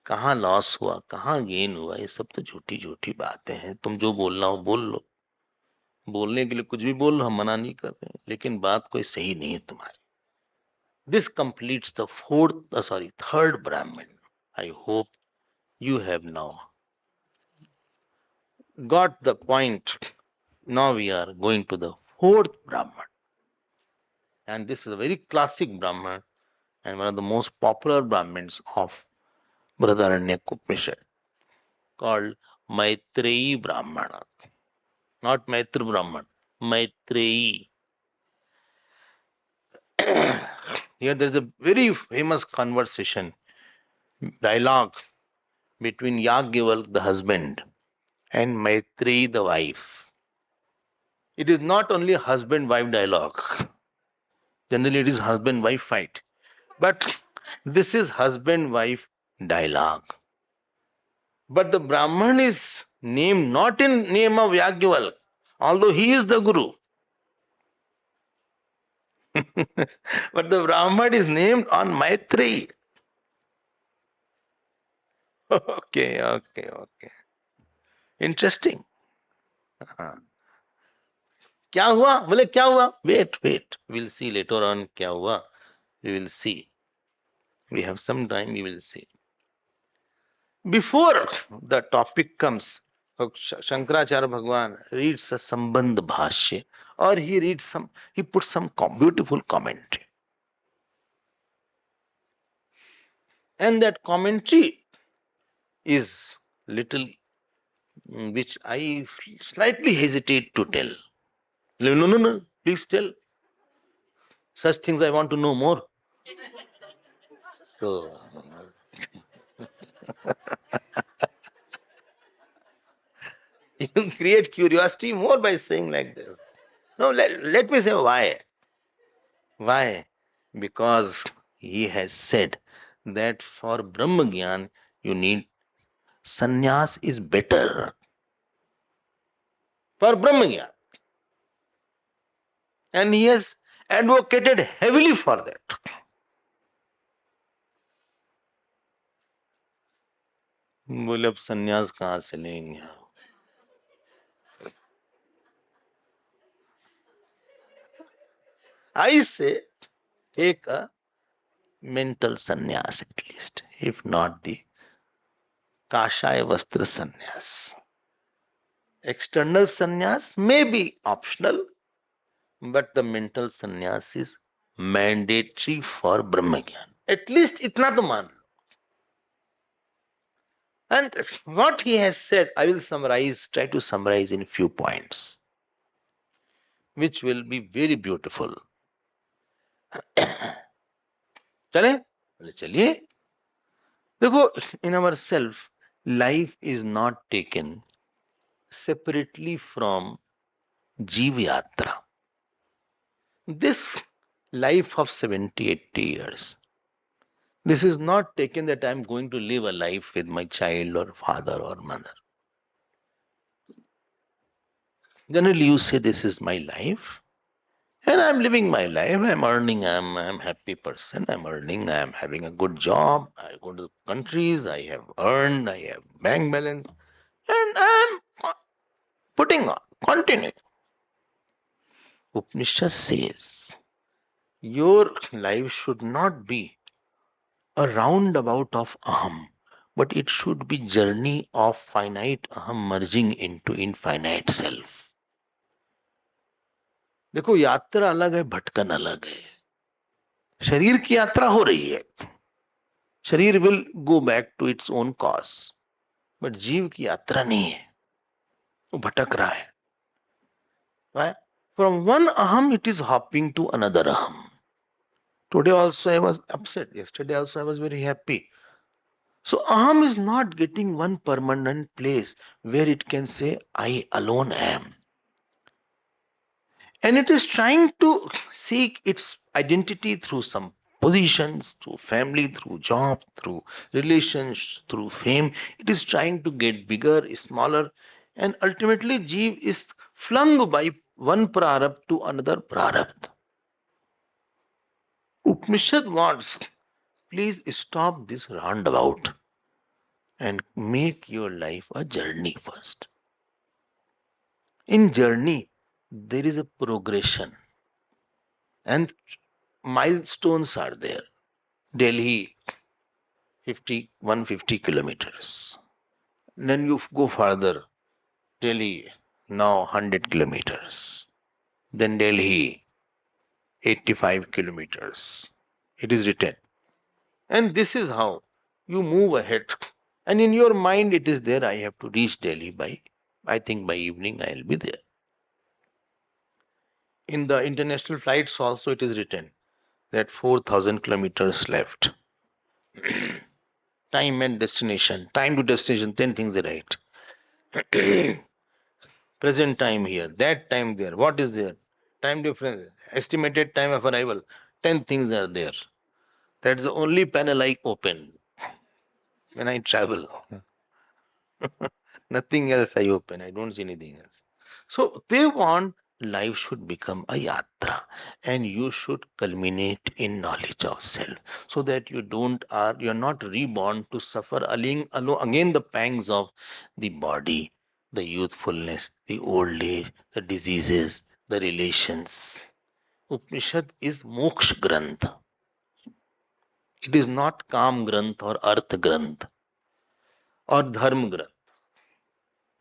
कहाँ loss हुआ कहाँ गेन हुआ, ये सब तो झूठी झूठी बातें हैं. तुम जो बोलना हो बोल लो, बोलने के लिए कुछ भी बोल लो, हम मना नहीं कर रहे हैं, लेकिन बात कोई सही नहीं है तुम्हारी. This completes the third Brahmin. I hope you have now got the point. Now we are going to the fourth Brahman. And this is a very classic Brahman and one of the most popular Brahmins of Brihadaranyaka Upanishad, called Maitreyi Brahmana. Not Maitri Brahman, Maitreyi. Here there is a very famous conversation, dialogue between Yagyavalk, the husband, and Maitreyi, the wife. It is not only a husband-wife dialogue. Generally, it is husband-wife fight. But this is husband-wife dialogue. But the Brahman is named not in name of Yagyavalk, although he is the guru. But the Brahman is named on Maitreyi. Okay. Interesting. हाँ. क्या हुआ, बोले क्या हुआ, wait, we'll see later on क्या हुआ, we will see, we have some time, we will see. Before the topic comes, Shankaracharya Bhagwan reads a Sambandh Bhashya, or he puts some beautiful commentary. And that commentary is little, which I slightly hesitate to tell. No, please tell. Such things I want to know more. So, you create curiosity more by saying like this. No, let me say why. Why? Because he has said that for Brahma Gyan, you need sannyas is better. For Brahma Gyan. And he has advocated heavily for that. बोले अब संन्यास कहाँ से लेंगे. I say take a mental sannyas at least, if not the kashaya vastra sannyas. External sannyas may be optional, but the mental sannyas is mandatory for Brahma Gyan. At least itna to maan lo. And what he has said, I will try to summarize in few points, which will be very beautiful. चले? चलिए. देखो, in ourself, life is not taken separately from Jeev Yatra. This life of 70, 80 years, this is not taken that I am going to live a life with my child or father or mother. Generally, you say this is my life, and I'm living my life. I'm earning. I'm happy person. I'm earning. I'm having a good job. I go to countries. I have earned. I have bank balance, and I'm putting on, continuing. Upanishad says your life should not be a roundabout of aham, but it should be journey of finite aham merging into infinite self. देखो, यात्रा अलग है, भटकन अलग है. शरीर की यात्रा हो रही है, शरीर will go back to its own cause, but जीव की यात्रा नहीं है, वो भटक रहा है. फ्रॉम वन अहम it is hopping to another अहम. Today also I was upset. Yesterday also I was very happy. So aham is not getting one permanent place where it can say I alone am. And it is trying to seek its identity through some positions, through family, through job, through relations, through fame. It is trying to get bigger, smaller, and ultimately Jeev is flung by one prarabdha to another prarabdha. Upanishad wants, please stop this roundabout and make your life a journey first. In journey, there is a progression and milestones are there. Delhi, 150 kilometers. Then you go further, Delhi, now 100 kilometers. Then Delhi, 85 kilometers. It is written. And this is how you move ahead. And in your mind, it is there, I have to reach Delhi by, I think by evening, I'll be there. In the international flights also, it is written that 4,000 kilometers left. Time and destination. Time to destination, 10 things are right. Present time here, that time there. What is there? Time difference, estimated time of arrival. 10 things are there. That's the only panel I open when I travel. Nothing else I open. I don't see anything else. So they want life should become a yatra and you should culminate in knowledge of self so that you're not reborn to suffer again the pangs of the body, the youthfulness, the old age, the diseases, the relations. Upanishad is moksha granth. It is not kam granth or arth granth or dharma granth.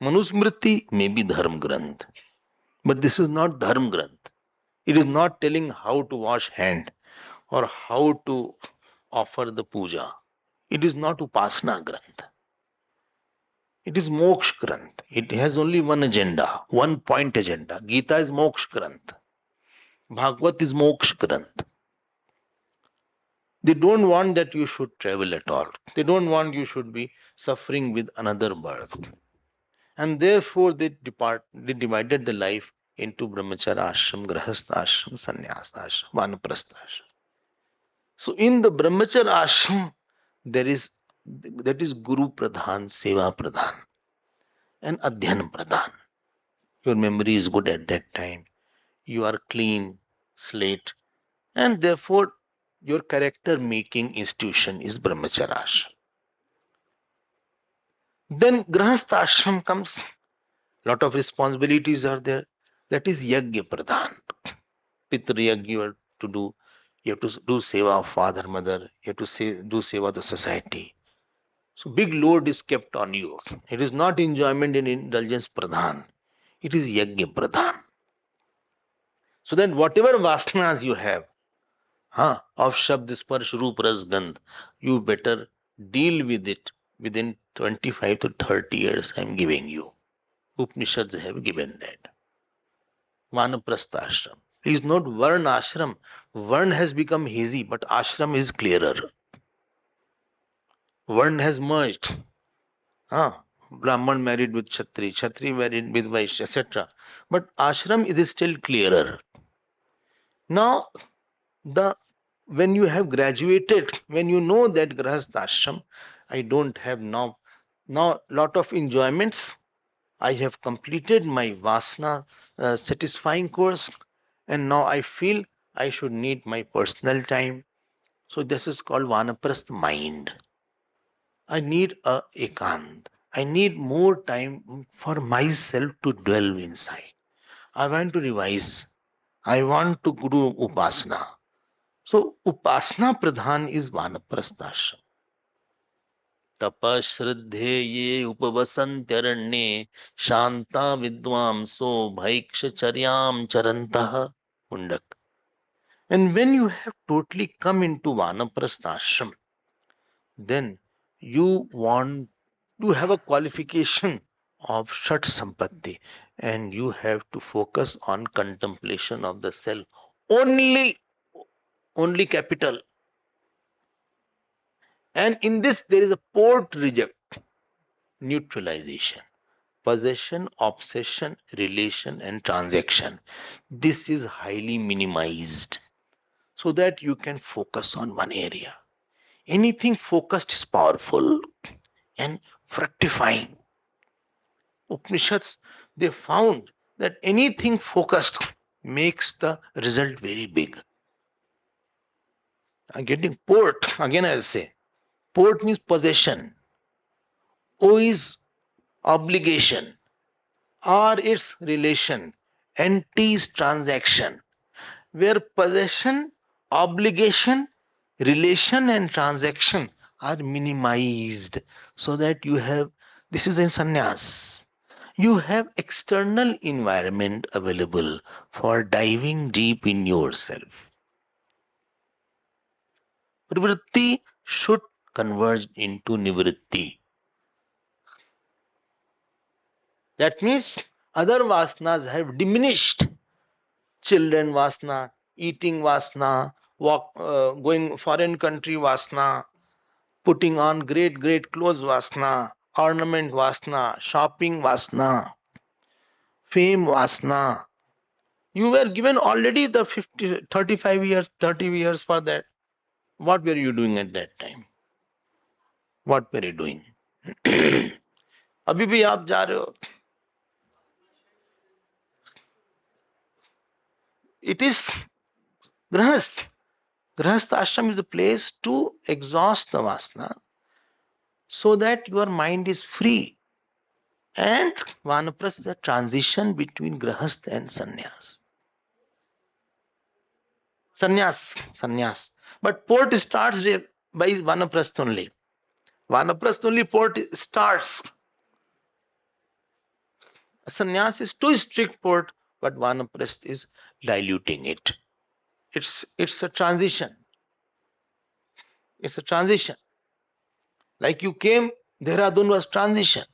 Manusmriti may be dharma granth, but this is not dharma granth. It is not telling how to wash hand or how to offer the puja. It is not upasana granth. It is moksha granth. It has only one agenda, one point agenda. Gita is moksha granth. Bhagavad is moksha granth. They don't want that you should travel at all. They don't want you should be suffering with another birth. And therefore they divided the life into brahmacharya ashram, grahastha ashram, sannyas ashram, vanaprastha ashram. So in the brahmacharya ashram, there is that is guru pradhan, seva pradhan, and adhyan pradhan. Your memory is good at that time. You are clean slate, and therefore your character making institution is brahmacharya ashram. Then grahastha ashram comes. Lot of responsibilities are there. That is yajna pradhan. Pitra yajna you have to do. You have to do seva of father, mother. You have to do seva of the society. So big load is kept on you. It is not enjoyment and indulgence pradhan. It is yajna pradhan. So then whatever vasanas you have, of shabd, sparsh, roop, ras, gandh, you better deal with it within 25 to 30 years I am giving you. Upanishads have given that. Vanaprastha ashram. Please note Varn ashram. Varn has become hazy, but ashram is clearer. Varn has merged. Brahman married with Kshatri, Kshatri married with Vaishya, etc. But ashram is still clearer. Now, the when you have graduated, when you know that grahastha ashram, I don't have now lot of enjoyments. I have completed my vasana satisfying course, and now I feel I should need my personal time. So this is called vanaprasth mind. I need a ekant. I need more time for myself to dwell inside. I want to revise. I want to do upasana. So upasana pradhan is vanaprasthashram. तपश्रद्धेये उपवसन्त्यरण्ये शान्ता विद्वांसो भैक्षचर्यां चरन्तः. Mundak. And when you have totally come into vanaprastha ashram, then you want to have a qualification of Shat Sampatti and you have to focus on contemplation of the self. Only, only capital. And in this, there is a port reject, neutralization, possession, obsession, relation, and transaction. This is highly minimized. so that you can focus on one area. Anything focused is powerful and fructifying. Upanishads, they found that anything focused makes the result very big. Getting port, again I'll say, port means possession, O is obligation, R is relation, and T is transaction. Where possession, obligation, relation, and transaction are minimized, so that you have, this is in sannyas, you have external environment available for diving deep in yourself. Pravritti should converge into nivritti. That means other vasanas have diminished. Children vasana, eating vasana, going foreign country vasana, putting on great clothes vasana, ornament vasana, shopping vasana, fame vasana. You were given already the 50, 35 years, 30 years for that. What were you doing at that time? What were you doing? अभी भी आप जा रहे हो. It is grahast. Grahast ashram is a place to exhaust the vasana so that your mind is free. And Vanaprastha, the transition between Grahastha and Sannyas. Sannyas. But port starts by Vanaprastha only. Vanaprastha only port starts. Sannyas is too strict port, but Vanaprastha is diluting it. It's a transition. It's a transition. Like you came, Dehradun was transition.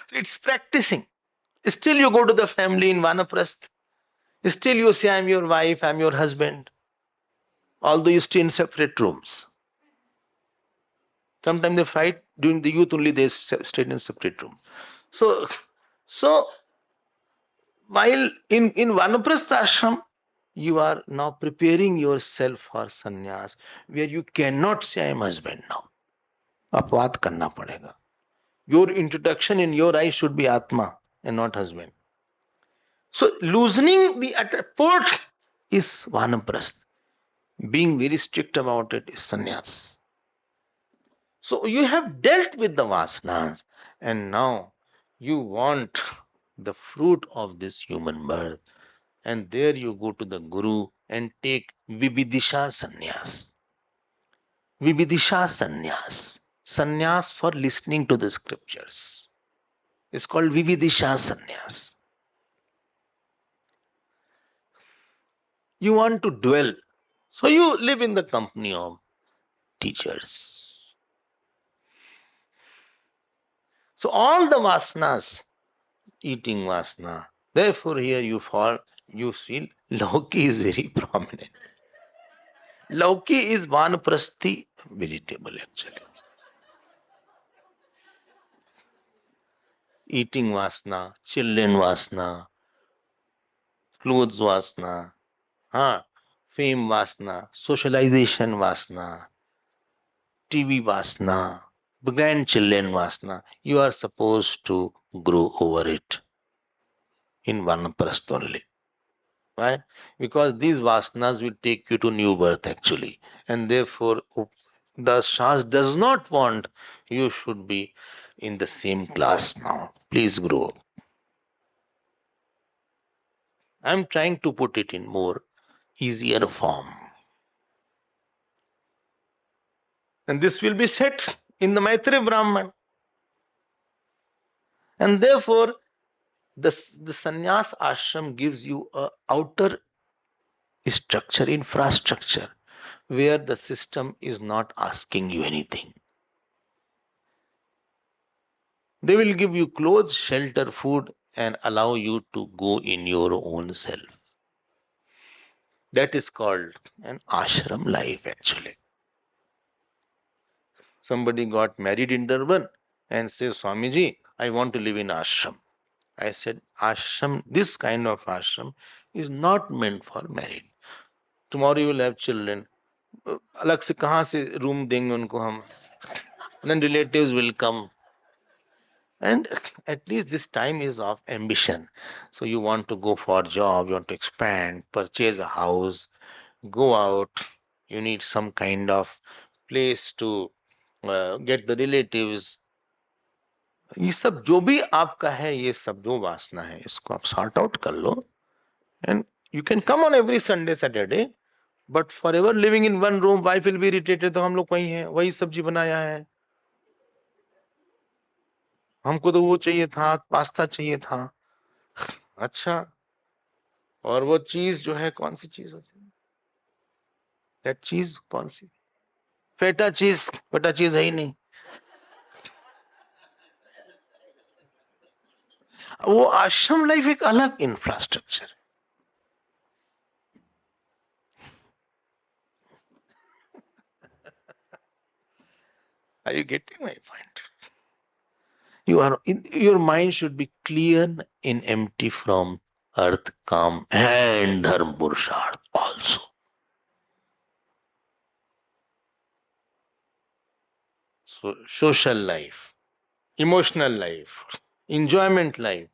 So it's practicing. Still you go to the family in Vanaprastha. Still you say, I'm your wife, I'm your husband. Although you stay in separate rooms. Sometimes they fight during the youth only, they stayed in separate room. So while in Vanaprastha ashram, you are now preparing yourself for sannyas, where you cannot say I am husband now. अपवाद करना पड़ेगा. Your introduction in your eyes should be Atma and not husband. So loosening the port is Vanaprastha. Being very strict about it is sannyas. So you have dealt with the vasanas, and now you want the fruit of this human birth. And there you go to the Guru and take Vibidisha Sannyas. Vibidisha Sannyas. Sannyas for listening to the scriptures. It's called Vividisha Sannyas. You want to dwell. So you live in the company of teachers. So all the vasanas, eating vasana. Therefore, here you feel Lauki is very prominent. Lauki is Vanaprasthi vegetable actually. Eating vasana, children vasana, clothes vasana, fame vasana, socialization vasana, TV vasana, grandchildren vasana. You are supposed to grow over it in Vanaprastha only. Right? Because these vasanas will take you to new birth actually. And therefore, the Shas does not want you should be in the same class now. Please grow. I'm trying to put it in more easier form. And this will be set in the Maitri Brahman. And therefore, the sannyas ashram gives you a outer structure, infrastructure, where the system is not asking you anything. They will give you clothes, shelter, food, and allow you to go in your own self. That is called an ashram life actually. Somebody got married in Durban and says, Swamiji, I want to live in ashram. I said, ashram, this kind of ashram is not meant for married. Tomorrow you will have children. अलग से कहाँ से room देंगे उनको हम? Then relatives will come. And at least this time is of ambition. So you want to go for a job, you want to expand, purchase a house, go out. You need some kind of place to get the relatives. ये सब जो भी आपका है, ये सब जो वासना है, इसको आप सॉर्ट आउट कर लो. And you can come on every Sunday, Saturday, but forever living in one room, wife will be irritated. तो हम लोग वही हैं, वही सब्जी बनाया है, हमको तो वो चाहिए था, पास्ता चाहिए था. अच्छा, और वो चीज जो है, कौन सी चीज होती है, दैट चीज कौन सी? फेटा चीज है ही नहीं. वो आश्रम लाइफ एक अलग infrastructure. Are you getting my point? Your mind should be clear and empty from earth, काम and धर्म पुरुषार्थ also. So social life, emotional life, enjoyment life,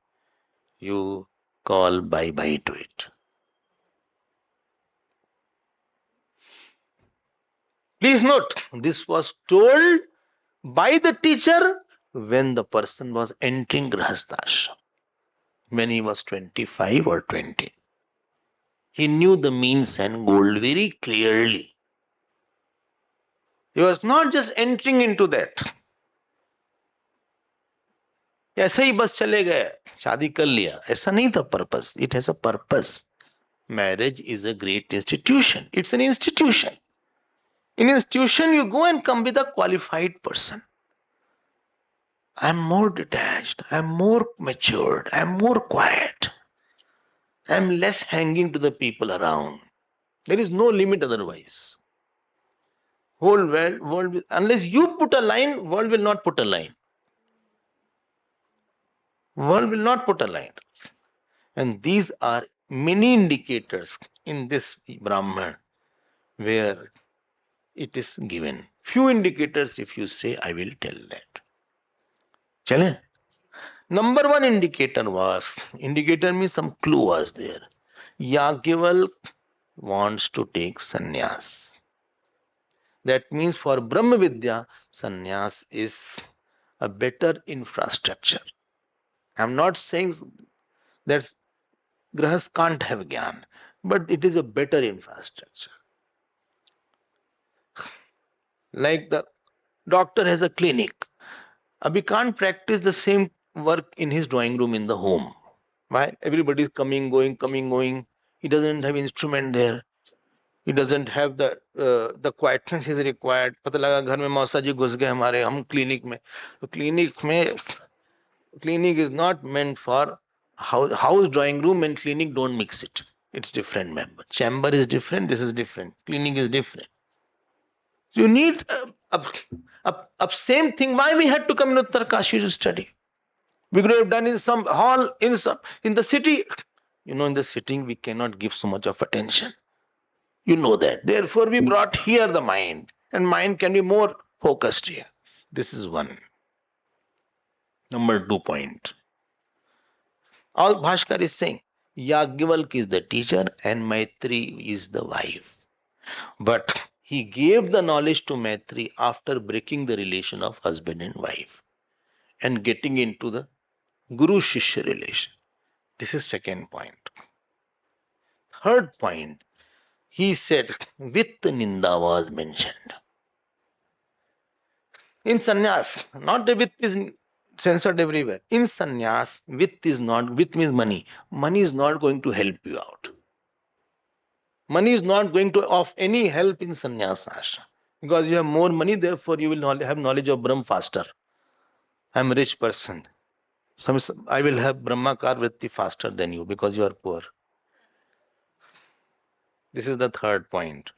you call bye-bye to it. Please note, this was told by the teacher when the person was entering Grahasthashram, when he was 25 or 20. He knew the means and goal very clearly. He was not just entering into that. ऐसे ही बस चले गए, शादी कर लिया, ऐसा नहीं था purpose. It has a purpose. Marriage is a great institution. It's an institution. In institution, you go and come with a qualified person. I'm more detached. I'm more matured. I'm more quiet. I'm less hanging to the people around. There is no limit otherwise. Whole world, unless you put a line, world will not put a line. World will not put a line. And these are many indicators in this Brahman where it is given. Few indicators, if you say, I will tell that. Chale? Number one indicator means some clue was there. Yagyaval wants to take sannyas. That means for Brahma Vidya, sannyas is a better infrastructure. I'm not saying that grahas can't have jnana, but it is a better infrastructure. Like the doctor has a clinic. Abhi can't practice the same work in his drawing room in the home. Why? Everybody is coming, going. He doesn't have instrument there. He doesn't have the quietness is required. पता लगा घर में मौसा जी घुस गए हमारे, हम clinic में. तो clinic is not meant for house drawing room and clinic, don't mix it. It's different, member. Chamber is different, this is different. Clinic is different. So you need a same thing. Why we had to come in Uttarkashi to study? We could have done in some hall in the city. In the city we cannot give so much of attention. You know that. Therefore, we brought here the mind, and mind can be more focused here. This is one. Number 2 point. All Bhaskar is saying, Yagyavalk is the teacher and Maitri is the wife. But he gave the knowledge to Maitri after breaking the relation of husband and wife and getting into the Guru-Shishya relation. This is second point. Third point, he said, with Ninda was mentioned. In sannyas, not the with is censored everywhere. In sannyas, with means money. Money is not going to help you out. Money is not going to of any help in sannyas ashram. Because you have more money, therefore you will have knowledge of Brahm faster. I am a rich person. I will have Brahmakar Vritti faster than you because you are poor. This is the third point.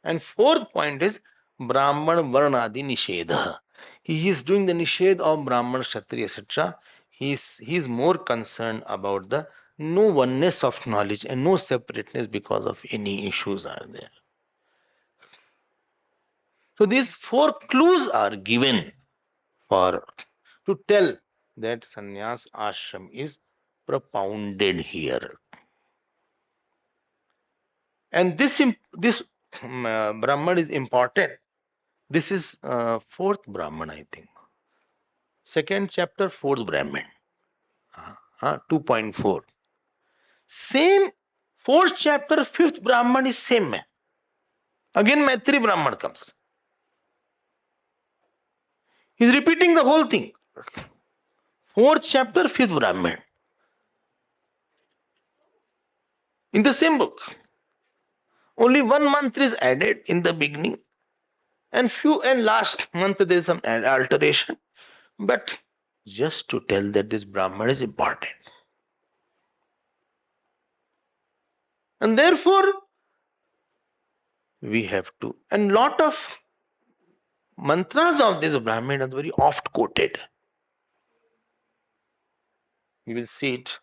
And fourth point is Brahman Varnadi Nishedha. He is doing the Nishedha of Brahman, Kshatriya, etc. He's more concerned about the no oneness of knowledge and no separateness because of any issues are there. So these four clues are given for to tell that sannyas ashram is propounded here. And this Brahman is important. This is fourth Brahman, I think. Second chapter, fourth Brahman, 2.4. Same fourth chapter, fifth Brahman is same. Again, Maitri Brahman comes. He's repeating the whole thing. Fourth chapter, fifth Brahman. In the same book. Only one mantra is added in the beginning, and last month there is some alteration. But just to tell that this Brahman is important. And therefore, we have to. And lot of mantras of this Brahman are very oft quoted. You will see it.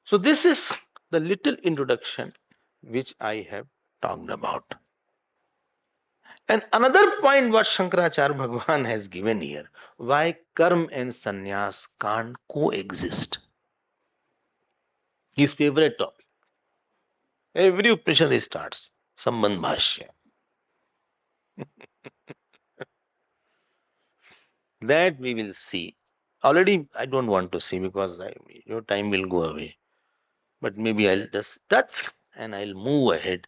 So this is the little introduction which I have talked about. And another point what Shankaracharya Bhagwan has given here, why karma and sannyas can't coexist. His favorite topic. Every Upanishad starts, Sambandh Bhashya. That we will see. Already I don't want to see because your time will go away. But maybe I'll just touch and I'll move ahead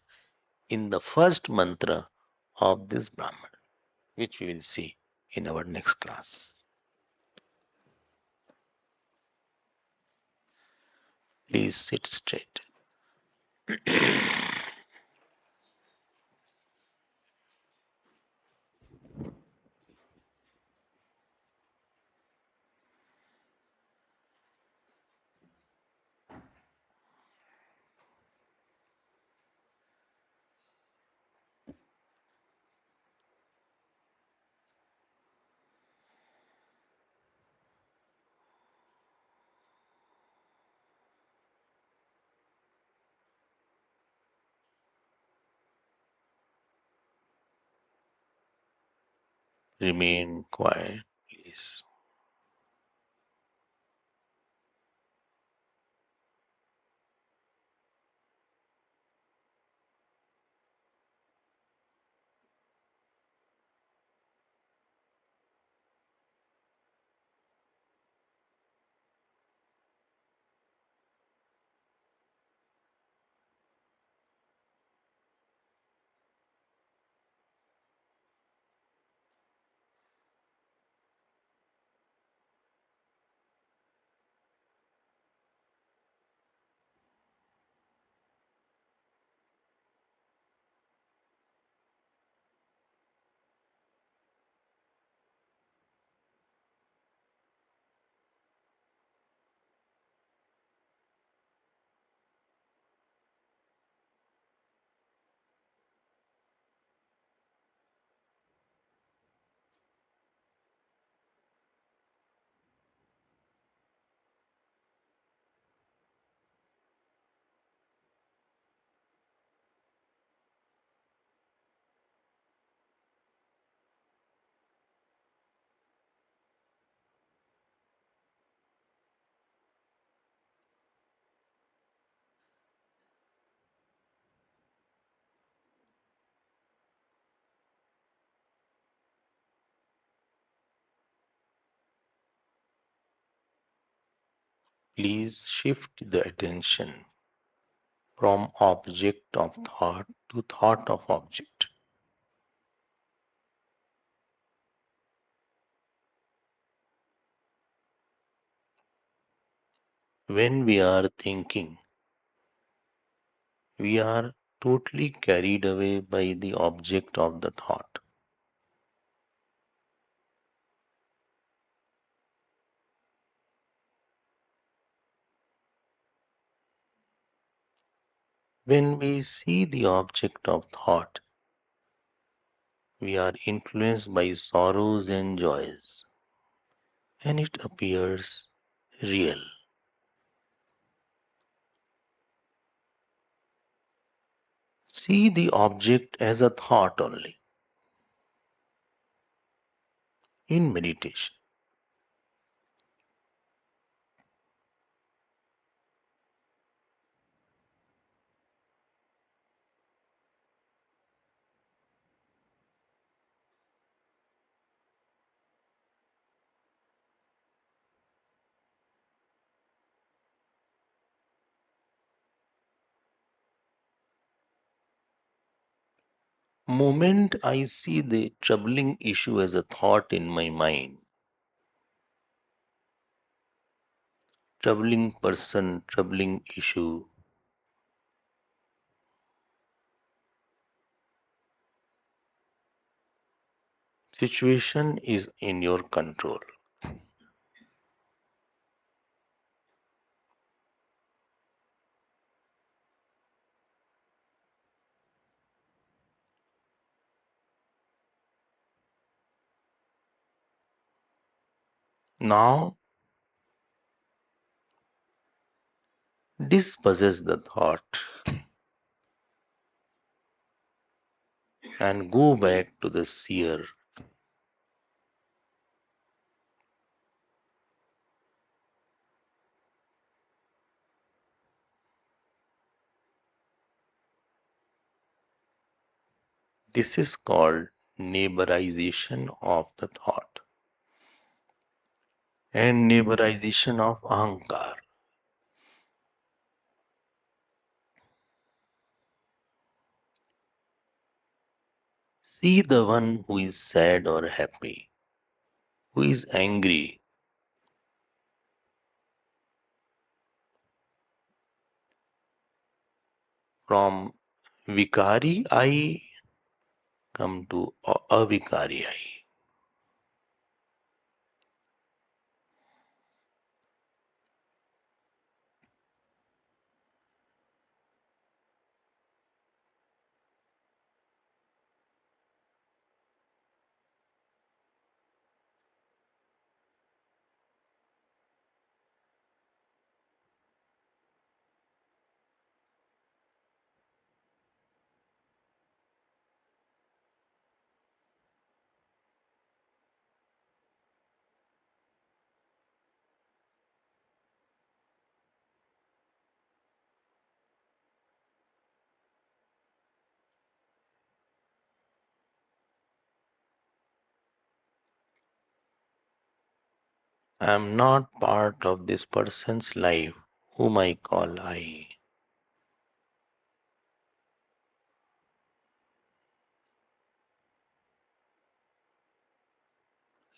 in the first mantra of this Brahman, which we will see in our next class. Please sit straight. Remain quiet, please. Please shift the attention from object of thought to thought of object. When we are thinking, we are totally carried away by the object of the thought. When we see the object of thought, we are influenced by sorrows and joys. and it appears real. See the object as a thought only in meditation. Moment I see the troubling issue as a thought in my mind, troubling person, troubling issue, situation is in your control. Now dispossess the thought and go back to the seer. This is called neighborization of the thought and neighborization of ahankar. See the one who is sad or happy, who is angry. From vikari I come to avikari I. I am not part of this person's life whom I call I.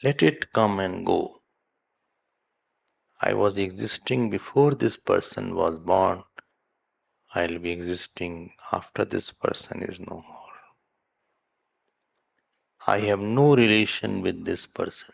Let it come and go. I was existing before this person was born. I'll be existing after this person is no more. I have no relation with this person.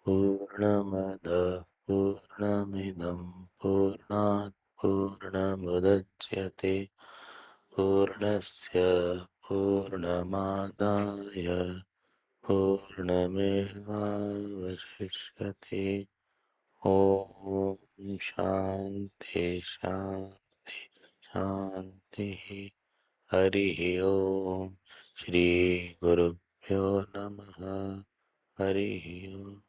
Purnamada Purnamidam Purnat Purnamudachyate Purnasya Purnamadaya Purnamevavashishyate Om Shanti Shanti Shanti Hari Om Shri Guru Yo Namaha Harihi Om.